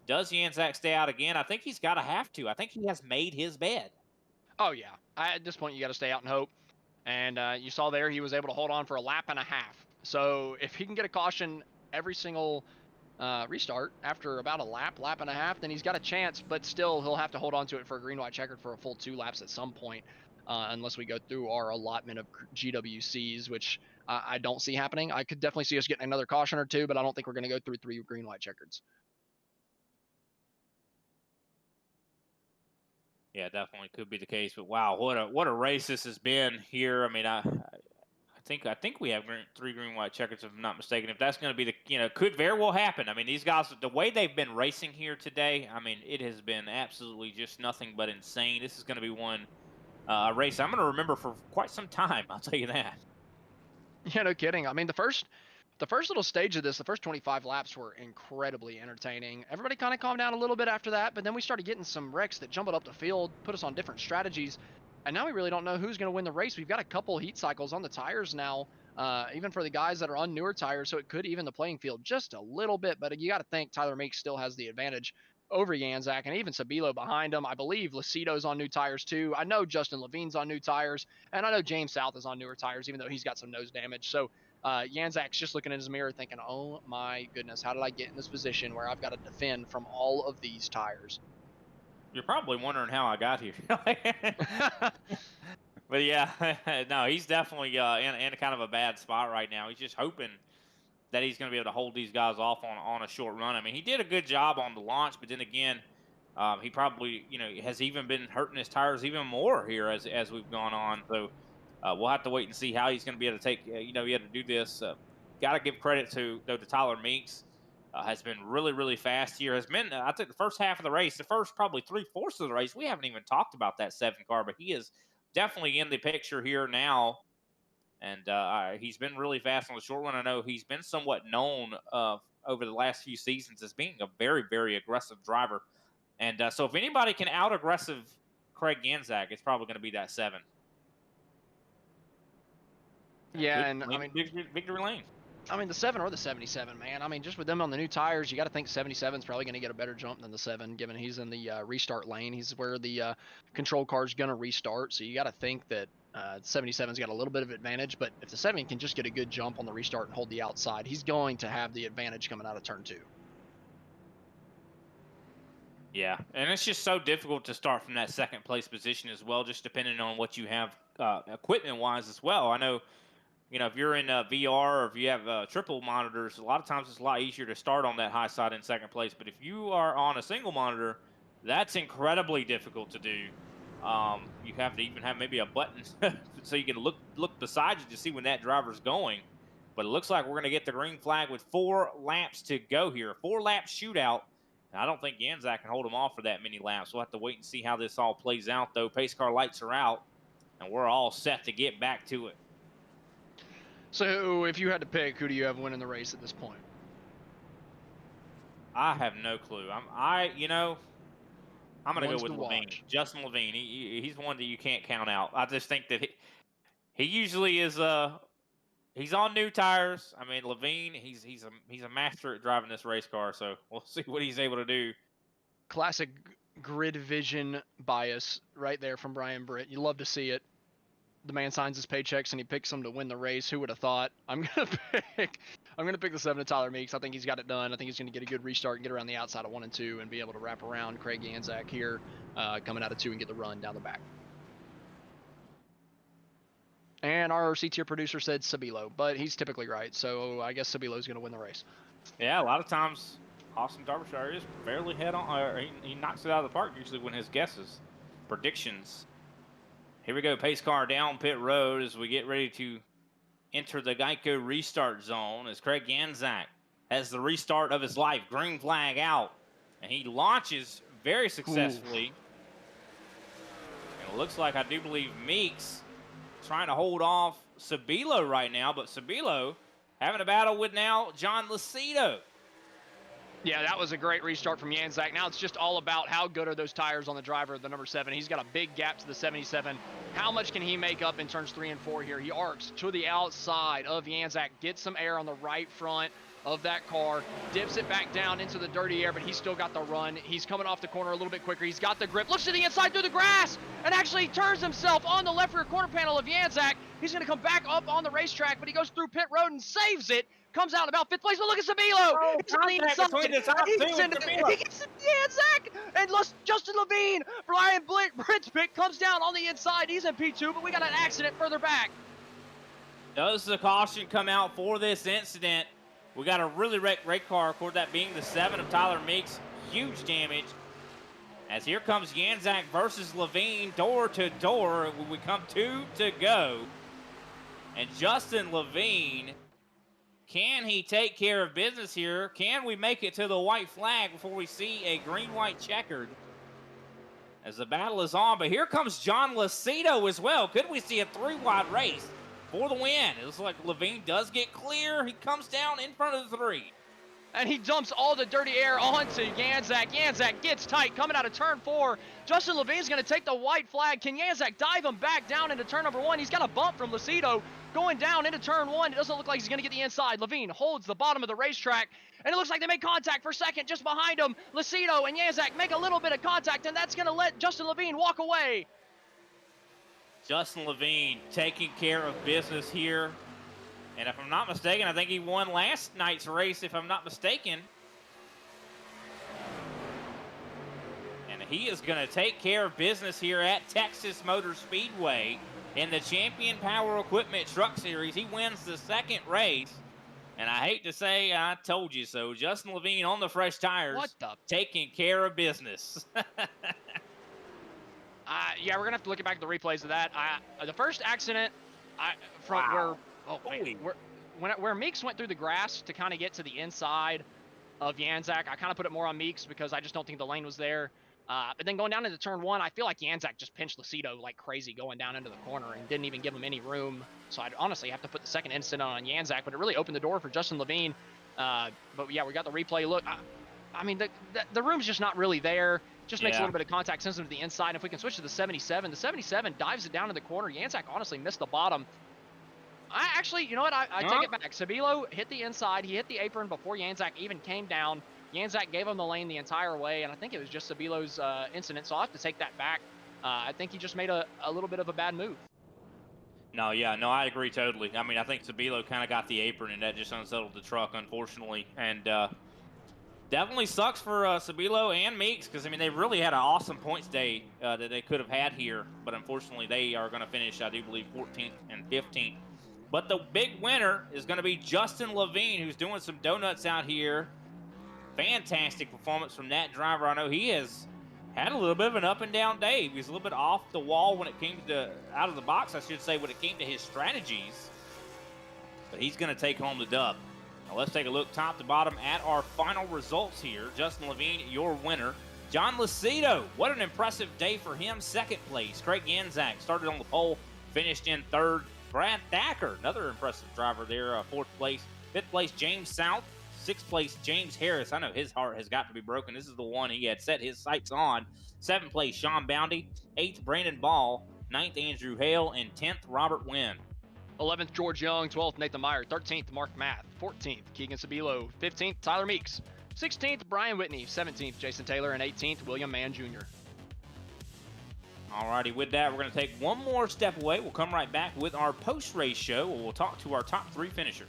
Does Yanzak stay out again? I think he's got to have to. I think he has made his bed. Oh, yeah. At this point, you got to stay out and hope. And you saw there he was able to hold on for a lap and a half. So if he can get a caution every single restart after about a lap and a half, then he's got a chance. But still, he'll have to hold on to it for a green-white checkered for a full 2 laps at some point, unless we go through our allotment of GWCs, which I don't see happening. I could definitely see us getting another caution or 2, but I don't think we're going to go through 3 green-white checkers. Yeah, definitely could be the case. But wow, what a race this has been here. I mean, I think we have 3 green-white checkers, if I'm not mistaken. If that's going to be the, could very well happen. I mean, these guys, the way they've been racing here today, I mean, it has been absolutely just nothing but insane. This is going to be one race I'm going to remember for quite some time. I'll tell you that. Yeah, no kidding. I mean, the first little stage of this, the first 25 laps were incredibly entertaining. Everybody kind of calmed down a little bit after that, but then we started getting some wrecks that jumbled up the field, put us on different strategies, and now we really don't know who's going to win the race. We've got a couple heat cycles on the tires now, even for the guys that are on newer tires, so it could even the playing field just a little bit, but you got to think Tyler Meeks still has the advantage over Yanzak, and even Sabilo behind him. I believe Lucido's on new tires too. I know Justin Levine's on new tires, and I know James South is on newer tires, even though he's got some nose damage. So Yanzak's just looking in his mirror thinking, oh my goodness, how did I get in this position where I've got to defend from all of these tires? You're probably wondering how I got here. But yeah, no, he's definitely in kind of a bad spot right now. He's just hoping that he's going to be able to hold these guys off on a short run. I mean, he did a good job on the launch, but then again, he probably, has even been hurting his tires even more here as we've gone on. So we'll have to wait and see how he's going to be able to take, he had to do this. Got to give credit to Tyler Meeks. Has been really, really fast here. Has been, I think, the first half of the race, the first probably 3/4 of the race, we haven't even talked about that 7 car, but he is definitely in the picture here now. And he's been really fast on the short run. I know he's been somewhat known over the last few seasons as being a very, very aggressive driver. And so if anybody can out-aggressive Craig Yanzak, it's probably going to be that 7. Yeah, and I mean, victory lane. I mean, the 7 or the 77, man. I mean, just with them on the new tires, you got to think 77's probably going to get a better jump than the 7, given he's in the restart lane. He's where the control car's going to restart. So you got to think that 77's got a little bit of advantage. But if the 7 can just get a good jump on the restart and hold the outside, he's going to have the advantage coming out of turn 2. Yeah, and it's just so difficult to start from that second place position as well, just depending on what you have equipment wise as well. I know, if you're in VR or if you have triple monitors, a lot of times it's a lot easier to start on that high side in second place. But if you are on a single monitor, that's incredibly difficult to do. You have to even have maybe a button so you can look beside you to see when that driver's going. But it looks like we're going to get the green flag with 4 laps to go here. 4-lap shootout. And I don't think Yanzak can hold him off for that many laps. We'll have to wait and see how this all plays out, though. Pace car lights are out, and we're all set to get back to it. So if you had to pick, who do you have winning the race at this point? I have no clue. I'm going to go Ones with to Levine. watch. Justin Levine. He's one that you can't count out. I just think that he usually is he's on new tires. I mean, Levine, he's a master at driving this race car, so we'll see what he's able to do. Classic grid vision bias right there from Brian Britt. You love to see it. The man signs his paychecks and he picks them to win the race. Who would have thought? I'm gonna pick the 7 of Tyler Meeks. I think he's got it done. I think he's gonna get a good restart and get around the outside of 1 and 2 and be able to wrap around Craig Yanzak here, coming out of 2 and get the run down the back. And our C tier producer said Sabilo, but he's typically right, so I guess Sabilo's gonna win the race. Yeah, a lot of times Austin Derbyshire is fairly head on. He knocks it out of the park usually when his guesses, predictions. Here we go, pace car down pit road as we get ready to enter the Geico restart zone as Craig Yanzak has the restart of his life. Green flag out, and he launches very successfully. And it looks like, I do believe, Meeks trying to hold off Sabilo right now, but Sabilo having a battle with now John Lucido. Yeah, that was a great restart from Yanzak. Now it's just all about how good are those tires on the driver, the number 7. He's got a big gap to the 77. How much can he make up in turns 3 and 4 here? He arcs to the outside of Yanzak, gets some air on the right front of that car, dips it back down into the dirty air, but he's still got the run. He's coming off the corner a little bit quicker. He's got the grip, looks to the inside through the grass, and actually turns himself on the left rear quarter panel of Yanzak. He's going to come back up on the racetrack, but he goes through pit road and saves it. Comes out about 5th place, but look at Sabilo. He's on the inside. He gets Yanzak, and Justin Levine, Brian Britt's pick, comes down on the inside. He's in P2, but we got an accident further back. Does the caution come out for this incident? We got a really wrecked race car, of course, that being the 7 of Tyler Meeks. Huge damage. As here comes Yanzak versus Levine, door to door. We come 2 to go. And Justin Levine, can he take care of business here? Can we make it to the white flag before we see a green-white checkered? As the battle is on, but here comes John Lucido as well. Could we see a 3-wide race for the win? It looks like Levine does get clear. He comes down in front of the 3. And he dumps all the dirty air onto Yanzak. Yanzak gets tight coming out of turn 4. Justin Levine's going to take the white flag. Can Yanzak dive him back down into turn number 1? He's got a bump from Lucido going down into turn 1. It doesn't look like he's going to get the inside. Levine holds the bottom of the racetrack, and it looks like they make contact for second just behind him. Lucido and Yanzak make a little bit of contact, and that's going to let Justin Levine walk away. Justin Levine taking care of business here. And if I'm not mistaken, I think he won last night's race, if I'm not mistaken. And he is going to take care of business here at Texas Motor Speedway in the Champion Power Equipment Truck Series. He wins the 2nd race. And I hate to say, I told you so. Justin Levine on the fresh tires, taking care of business. Yeah, we're going to have to look back at the replays of that. The first accident where Meeks went through the grass to kind of get to the inside of Yanzak, I kind of put it more on Meeks because I just don't think the lane was there. But then going down into turn 1, I feel like Yanzak just pinched Lucido like crazy going down into the corner and didn't even give him any room. So I'd honestly have to put the second incident on Yanzak, but it really opened the door for Justin Levine. But yeah, we got the replay. Look, I mean, the room's just not really there. Just makes a little bit of contact, sends him to the inside. And if we can switch to the 77 dives it down in the corner. Yanzak honestly missed the bottom. Actually, you know what? I take it back. Sabilo hit the inside. He hit the apron before Yanzak even came down. Yanzak gave him the lane the entire way, and I think it was just Sabilo's incident, so I'll have to take that back. I think he just made a little bit of a bad move. No, I agree totally. I mean, I think Sabilo kind of got the apron, and that just unsettled the truck, unfortunately. And Definitely sucks for Sabilo and Meeks because, I mean, they really had an awesome points day that they could have had here. But unfortunately, they are going to finish, I do believe, 14th and 15th. But the big winner is going to be Justin Levine, who's doing some donuts out here. Fantastic performance from that driver. I know he has had a little bit of an up and down day. He was a little bit off the wall when it came to out of the box, I should say, when it came to his strategies. But he's going to take home the dub. Now let's take a look top to bottom at our final results here. Justin Levine, your winner. John Lucido, what an impressive day for him. Second place. Craig Ganzak started on the pole, finished in third. Brad Thacker, another impressive driver there, fourth place. Fifth place, James South. Sixth place, James Harris. I know his heart has got to be broken. This is the one he had set his sights on. Seventh place, Sean Boundy. Eighth, Brandon Ball. Ninth, Andrew Hale. And 10th, Robert Wynn. 11th, George Young. 12th, Nathan Meyer. 13th, Mark Math. 14th, Keegan Sabilo. 15th, Tyler Meeks. 16th, Brian Whitney. 17th, Jason Taylor. And 18th, William Mann Jr. Alrighty, with that, we're going to take one more step away. We'll come right back with our post-race show, where we'll talk to our top 3 finishers.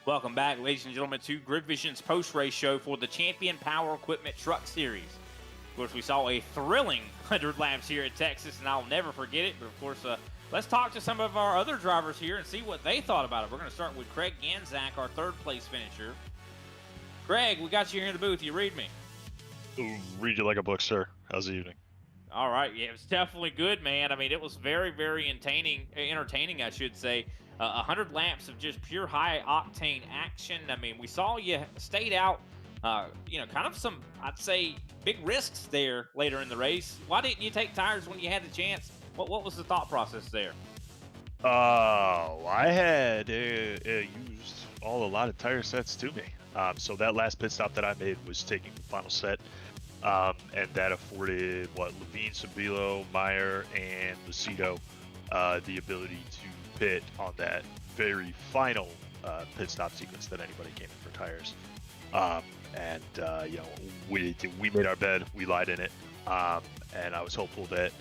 Welcome back, ladies and gentlemen, to Grid Vision's post-race show for the Champion Power Equipment Truck Series. Of course, we saw a thrilling 100 laps here at Texas, and I'll never forget it. But, of course, let's talk to some of our other drivers here and see what they thought about it. We're going to start with Craig Ganzak, our third-place finisher. Craig, we got you here in the booth. You read me? Read you like a book, sir. How's the evening? All right. Yeah, it was definitely good, man. I mean, it was very, very entertaining, I should say. 100 laps of just pure high-octane action. I mean, we saw you stayed out, kind of some, I'd say, big risks there later in the race. Why didn't you take tires when you had the chance? What was the thought process there? I had used all allotted tire sets to me. So that last pit stop that I made was taking the final set. And that afforded, Levine, Sabilo, Meyer, and Lucido the ability to pit on that very final pit stop sequence that anybody came in for tires. We made our bed, we lied in it, and I was hopeful that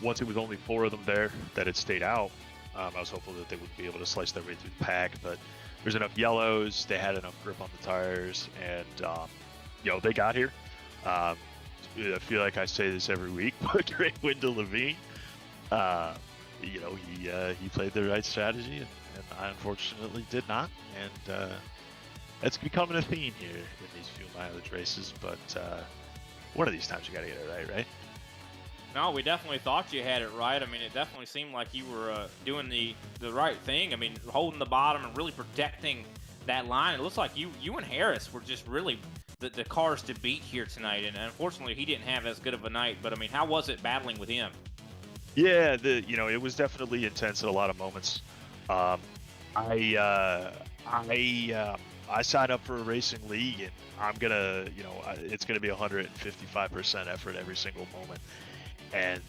once it was only 4 of them there that it stayed out, I was hopeful that they would be able to slice their way through the pack, but there's enough yellows, they had enough grip on the tires, and they got here. I feel like I say this every week, but great win to Levine. He played the right strategy, and I unfortunately did not. And it's becoming a theme here in these few mileage races. But one of these times you got to get it right? No, we definitely thought you had it right. I mean, it definitely seemed like you were doing the right thing. I mean, holding the bottom and really protecting that line. It looks like you and Harris were just really the cars to beat here tonight. And unfortunately, he didn't have as good of a night. But I mean, how was it battling with him? Yeah, it was definitely intense at a lot of moments. I signed up for a racing league, and I'm gonna, it's gonna be 155% effort every single moment. And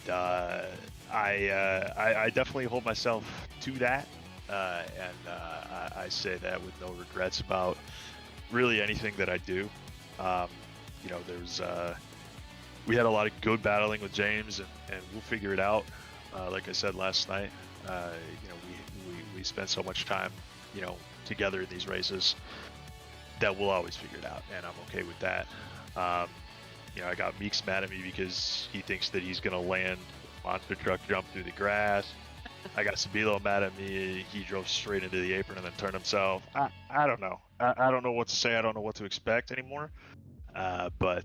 I definitely hold myself to that, and I say that with no regrets about really anything that I do. We had a lot of good battling with James, and we'll figure it out. Like I said last night, we spent so much time, together in these races that we'll always figure it out, and I'm okay with that. I got Meeks mad at me because he thinks that he's gonna land monster truck jump through the grass. I got Sabilo mad at me. He drove straight into the apron and then turned himself. I don't know. I don't know what to say. I don't know what to expect anymore. But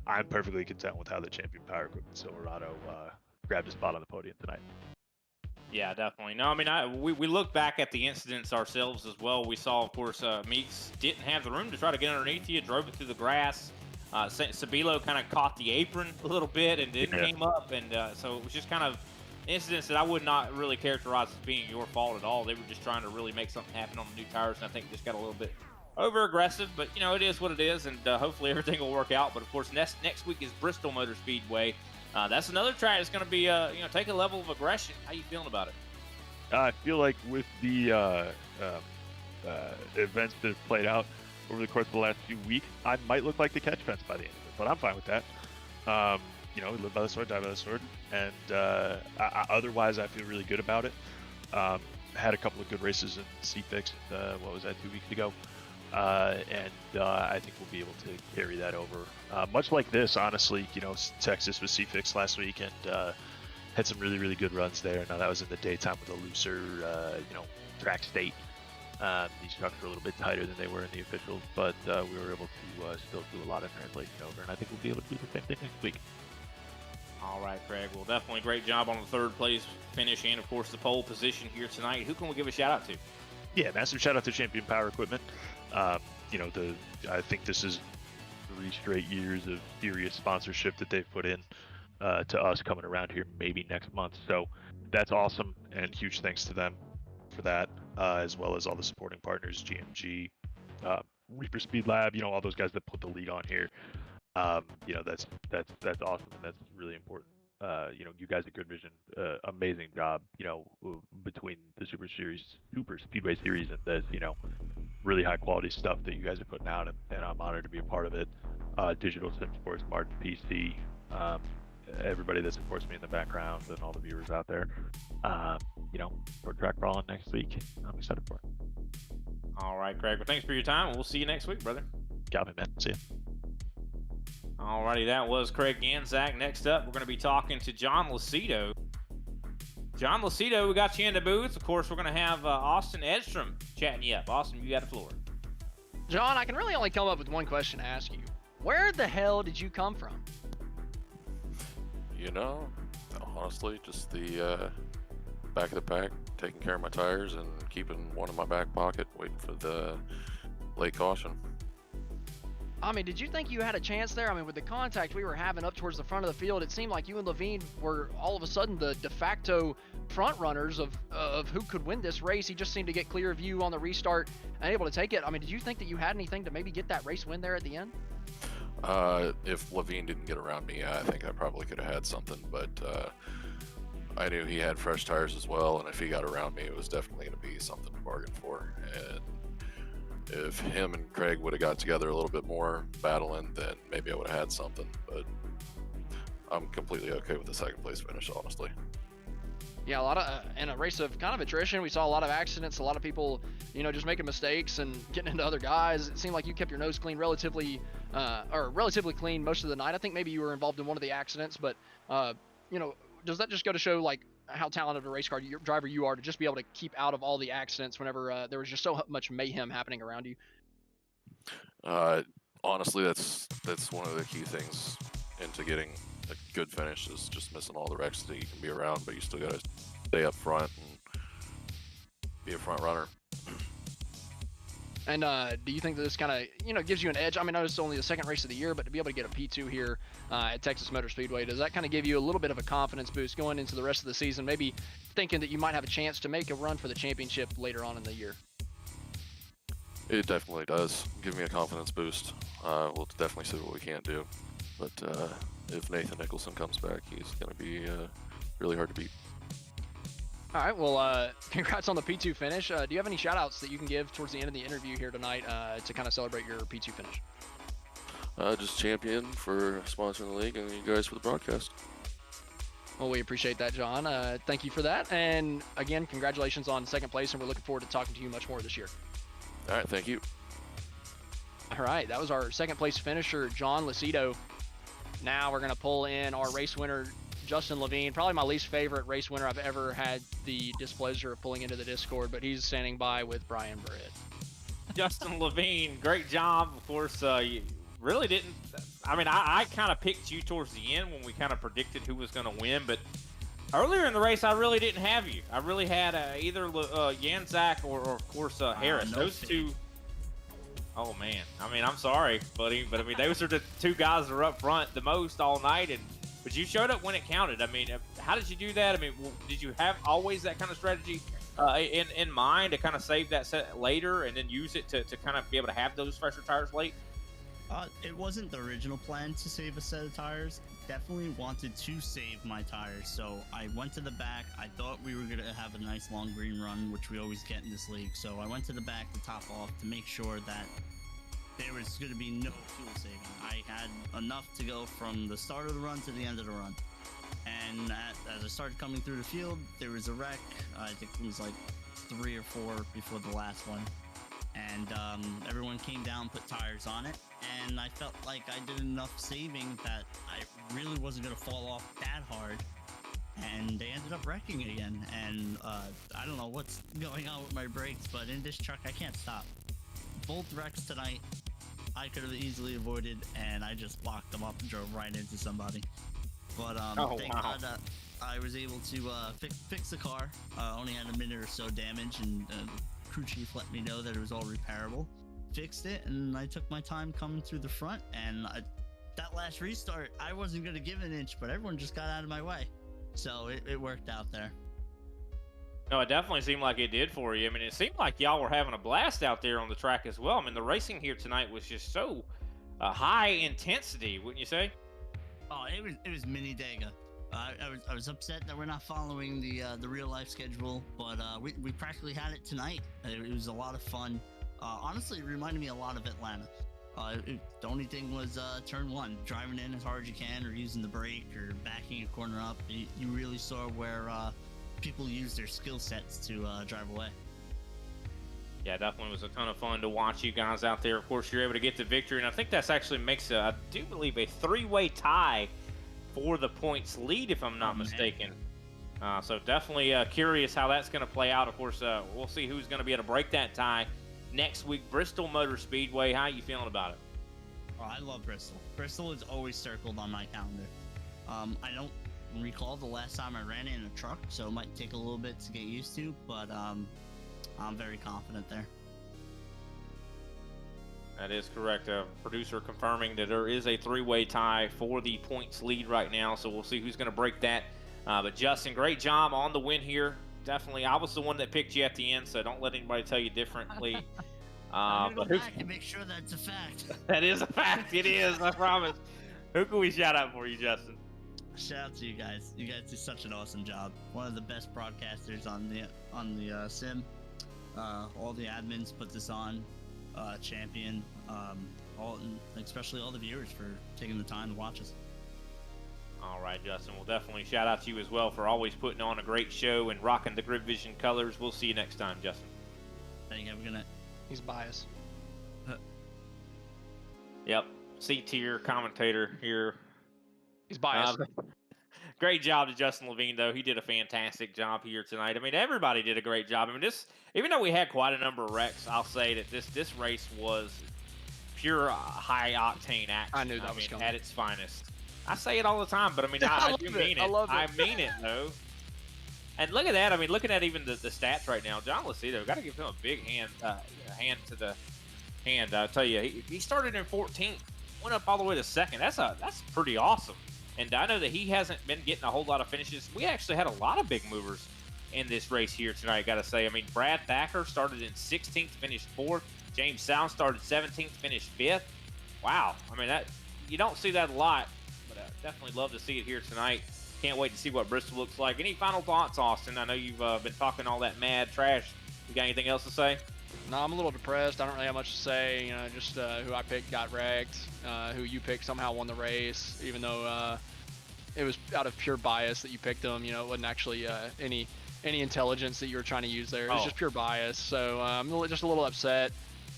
I'm perfectly content with how the Champion Power Equipment Silverado grabbed a spot on the podium tonight. Yeah, definitely. No, I mean, we look back at the incidents ourselves as well. We saw, of course, Meeks didn't have the room to try to get underneath you, drove it through the grass. Sabilo kind of caught the apron a little bit and then came up, and so it was just kind of incidents that I would not really characterize as being your fault at all. They were just trying to really make something happen on the new tires, and I think just got a little bit over aggressive, but it is what it is, and hopefully everything will work out. But of course, next week is Bristol Motor Speedway. That's another track that's going to be take a level of aggression. How you feeling about it? I feel like with the events that have played out over the course of the last few weeks, I might look like the catch fence by the end of it, but I'm fine with that. Live by the sword, die by the sword, and otherwise I feel really good about it. Had a couple of good races in C-Fix, 2 weeks ago, and I think we'll be able to carry that over. Much like this, honestly, Texas was C-Fix last week and had some really, really good runs there. Now that was in the daytime with a looser, track state. These trucks were a little bit tighter than they were in the officials, but we were able to still do a lot of translation over, and I think we'll be able to do the same thing next week. All right, Craig. Well, definitely great job on the third place finish and, of course, the pole position here tonight. Who can we give a shout-out to? Yeah, massive shout-out to Champion Power Equipment. I think this is 3 straight years of serious sponsorship that they've put in to us coming around here maybe next month. So that's awesome, and huge thanks to them for that, as well as all the supporting partners, GMG, Reaper Speed Lab, all those guys that put the lead on here. That's awesome, and that's really important. You guys at Good Vision, amazing job, between the Super Speedway Series and this, really high quality stuff that you guys are putting out, and I'm honored to be a part of it. Digital Sim Sports, Martin PC, everybody that supports me in the background, and all the viewers out there. For track crawling next week, I'm excited for it. All right, Craig. Well, thanks for your time. We'll see you next week, brother. Got it, man. See ya. Alrighty, that was Craig Ganzak. Next up, we're going to be talking to John Lucido. John Lucido, we got you in the booth. Of course, we're going to have Austin Edstrom chatting you up. Austin, you got the floor. John, I can really only come up with one question to ask you. Where the hell did you come from? Honestly, just the back of the pack, taking care of my tires and keeping one in my back pocket, waiting for the late caution. I mean, did you think you had a chance there? I mean, with the contact we were having up towards the front of the field, it seemed like you and Levine were all of a sudden the de facto front runners of who could win this race. He just seemed to get clear of you on the restart and able to take it. I mean, did you think that you had anything to maybe get that race win there at the end? If Levine didn't get around me, I think I probably could have had something, but I knew he had fresh tires as well, and if he got around me, it was definitely going to be something to bargain for. And if him and Craig would have got together a little bit more battling, then maybe I would have had something, but I'm completely okay with the second place finish, honestly. Yeah, a lot of in a race of kind of attrition, we saw a lot of accidents, a lot of people, just making mistakes and getting into other guys. It seemed like you kept your nose clean relatively clean most of the night. I think maybe you were involved in one of the accidents, but does that just go to show like how talented a race car driver you are to just be able to keep out of all the accidents whenever there was just so much mayhem happening around you? Honestly, that's one of the key things into getting a good finish is just missing all the wrecks that you can be around, but you still got to stay up front and be a front runner. And do you think that this kind of, gives you an edge? I mean, I know it's only the second race of the year, but to be able to get a P2 here at Texas Motor Speedway, does that kind of give you a little bit of a confidence boost going into the rest of the season, maybe thinking that you might have a chance to make a run for the championship later on in the year? It definitely does give me a confidence boost. We'll definitely see what we can't do. But if Nathan Nicholson comes back, he's going to be really hard to beat. All right, well, congrats on the P2 finish. Do you have any shout-outs that you can give towards the end of the interview here tonight to kind of celebrate your P2 finish? Just Champion for sponsoring the league and you guys for the broadcast. Well, we appreciate that, John. Thank you for that. And again, congratulations on second place, and we're looking forward to talking to you much more this year. All right, thank you. All right, that was our second place finisher, John Lucido. Now we're gonna pull in our race winner, Justin Levine, probably my least favorite race winner I've ever had the displeasure of pulling into the Discord, but he's standing by with Brian Britt. Justin Levine, great job. Of course, you really didn't. I mean, I kind of picked you towards the end when we kind of predicted who was going to win, but earlier in the race, I really didn't have you. I really had either Janzak or of course, Harris. No Those fit. two. Oh, man. I mean, I'm sorry, buddy, but I mean, those are the two guys that are up front the most all night, but you showed up when it counted. I mean, how did you do that? I mean, did you have always that kind of strategy in mind to kind of save that set later and then use it to kind of be able to have those fresher tires late? It wasn't the original plan to save a set of tires. Definitely wanted to save my tires, so I went to the back. I thought we were going to have a nice long green run, which we always get in this league, so I went to the back to top off to make sure that there was going to be no fuel saving. I had enough to go from the start of the run to the end of the run. And as I started coming through the field, there was a wreck. I think it was like 3 or 4 before the last one. And everyone came down, put tires on it, and I felt like I did enough saving that I really wasn't going to fall off that hard. And they ended up wrecking again. And I don't know what's going on with my brakes, but in this truck, I can't stop. Both wrecks tonight, I could have easily avoided, and I just blocked them up and drove right into somebody. But thank God I was able to fix the car. Only had a minute or so damage, and crew chief let me know that it was all repairable. Fixed it, and I took my time coming through the front, and that last restart, I wasn't going to give an inch, but everyone just got out of my way. So it worked out there. No, it definitely seemed like it did for you. I mean, it seemed like y'all were having a blast out there on the track as well. I mean, the racing here tonight was just so high intensity, wouldn't you say? Oh, it was mini Dega. I was upset that we're not following the real life schedule, but we practically had it tonight. It was a lot of fun. Honestly, it reminded me a lot of Atlanta. The only thing was turn 1, driving in as hard as you can, or using the brake, or backing a corner up. You really saw where people use their skill sets to drive away. Yeah, definitely was a ton of fun to watch you guys out there. Of course, you're able to get the victory, and I think that's actually makes, I do believe, a 3-way tie for the points lead, if I'm not mistaken. So definitely curious how that's going to play out. Of course, we'll see who's going to be able to break that tie next week. Bristol Motor Speedway, how are you feeling about it? Oh, I love Bristol. Bristol is always circled on my calendar. I don't recall the last time I ran it in a truck, so it might take a little bit to get used to, but I'm very confident there. That is correct. Producer confirming that there is a 3-way tie for the points lead right now, so we'll see who's going to break that. But Justin, great job on the win here. Definitely, I was the one that picked you at the end, so don't let anybody tell you differently. I'm going to go back and make sure that's a fact. That is a fact. It is, I promise. Who can we shout out for you, Justin? Shout out to you guys. You guys do such an awesome job. One of the best broadcasters on the sim. All the admins put this on. Champion, especially all the viewers for taking the time to watch us. All right, Justin. We'll definitely shout out to you as well for always putting on a great show and rocking the Grid Vision colors. We'll see you next time, Justin. Thank you. Have a good night. He's biased. Yep. C-tier commentator here. He's biased. Great job to Justin Levine, though. He did a fantastic job here tonight. I mean, everybody did a great job. I mean, even though we had quite a number of wrecks, I'll say that this race was pure high-octane action. I knew that was coming. At its finest. I say it all the time, but I mean, I do mean it. I love it. I mean it, though. And look at that. I mean, looking at even the stats right now, John Lucido, got to give him a big hand to the hand. I'll tell you, he started in 14th, went up all the way to 2nd. That's pretty awesome. And I know that he hasn't been getting a whole lot of finishes. We actually had a lot of big movers in this race here tonight, got to say. I mean, Brad Thacker started in 16th, finished 4th. James Sound started 17th, finished 5th. Wow. I mean, that you don't see that a lot, but I definitely love to see it here tonight. Can't wait to see what Bristol looks like. Any final thoughts, Austin? I know you've been talking all that mad trash. You got anything else to say? No, I'm a little depressed. I don't really have much to say. You know, just who I picked got wrecked. Who you picked somehow won the race, even though it was out of pure bias that you picked them. You know, it wasn't actually any intelligence that you were trying to use there. It was just pure bias. So I'm just a little upset.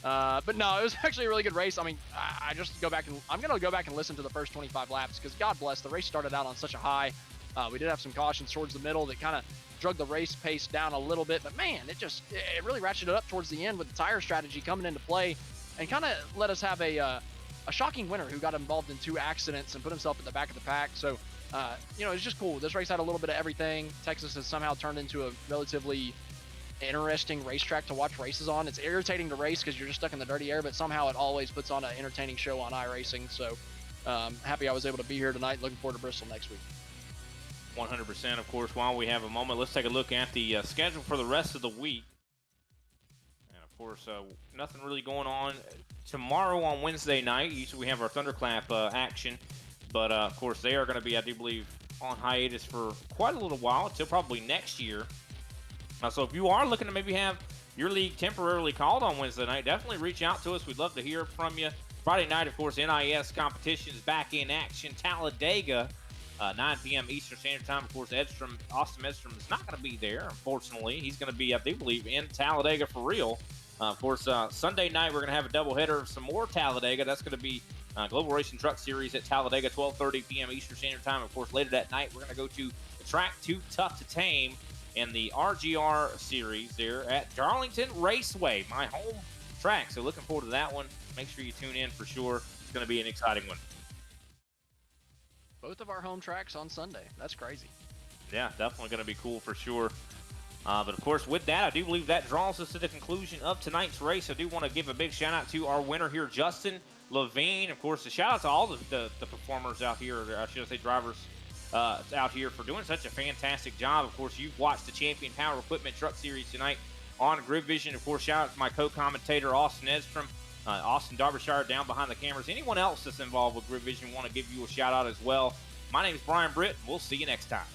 But no, it was actually a really good race. I mean, I just I'm going to go back and listen to the first 25 laps because God bless, the race started out on such a high. We did have some cautions towards the middle that kind of drug the race pace down a little bit, but man, it really ratcheted up towards the end with the tire strategy coming into play and kind of let us have a shocking winner who got involved in 2 accidents and put himself at the back of the pack. So, it's just cool. This race had a little bit of everything. Texas has somehow turned into a relatively interesting racetrack to watch races on. It's irritating to race because you're just stuck in the dirty air, but somehow it always puts on an entertaining show on iRacing. So, happy I was able to be here tonight. Looking forward to Bristol next week. 100%. Of course, while we have a moment, let's take a look at the schedule for the rest of the week. And of course, nothing really going on tomorrow on Wednesday night. Usually we have our Thunderclap action, but of course they are going to be, I do believe, on hiatus for quite a little while until probably next year. So if you are looking to maybe have your league temporarily called on Wednesday night, definitely reach out to us. We'd love to hear from you. Friday night, of course, NIS competitions back in action. Talladega. 9 p.m. Eastern Standard Time. Of course, Austin Edstrom is not going to be there, unfortunately. He's going to be, I do believe, in Talladega for real. Of course, Sunday night, we're going to have a doubleheader of some more Talladega. That's going to be Global Racing Truck Series at Talladega, 12:30 p.m. Eastern Standard Time. Of course, later that night, we're going to go to the track Too Tough to Tame and the RGR Series there at Darlington Raceway, my home track. So looking forward to that one. Make sure you tune in for sure. It's going to be an exciting one. Both of our home tracks on Sunday. That's crazy. Yeah, definitely going to be cool for sure. But of course, with that, I do believe that draws us to the conclusion of tonight's race. I do want to give a big shout out to our winner here, Justin Levine. Of course, a shout out to all the performers out here, or I should say drivers out here, for doing such a fantastic job. Of course, you've watched the Champion Power Equipment Truck Series tonight on Grid Vision. Of course, shout out to my co-commentator, Austin Edstrom. Austin Derbyshire down behind the cameras. Anyone else that's involved with Grid Vision, want to give you a shout out as well. My name is Brian Britt. We'll see you next time.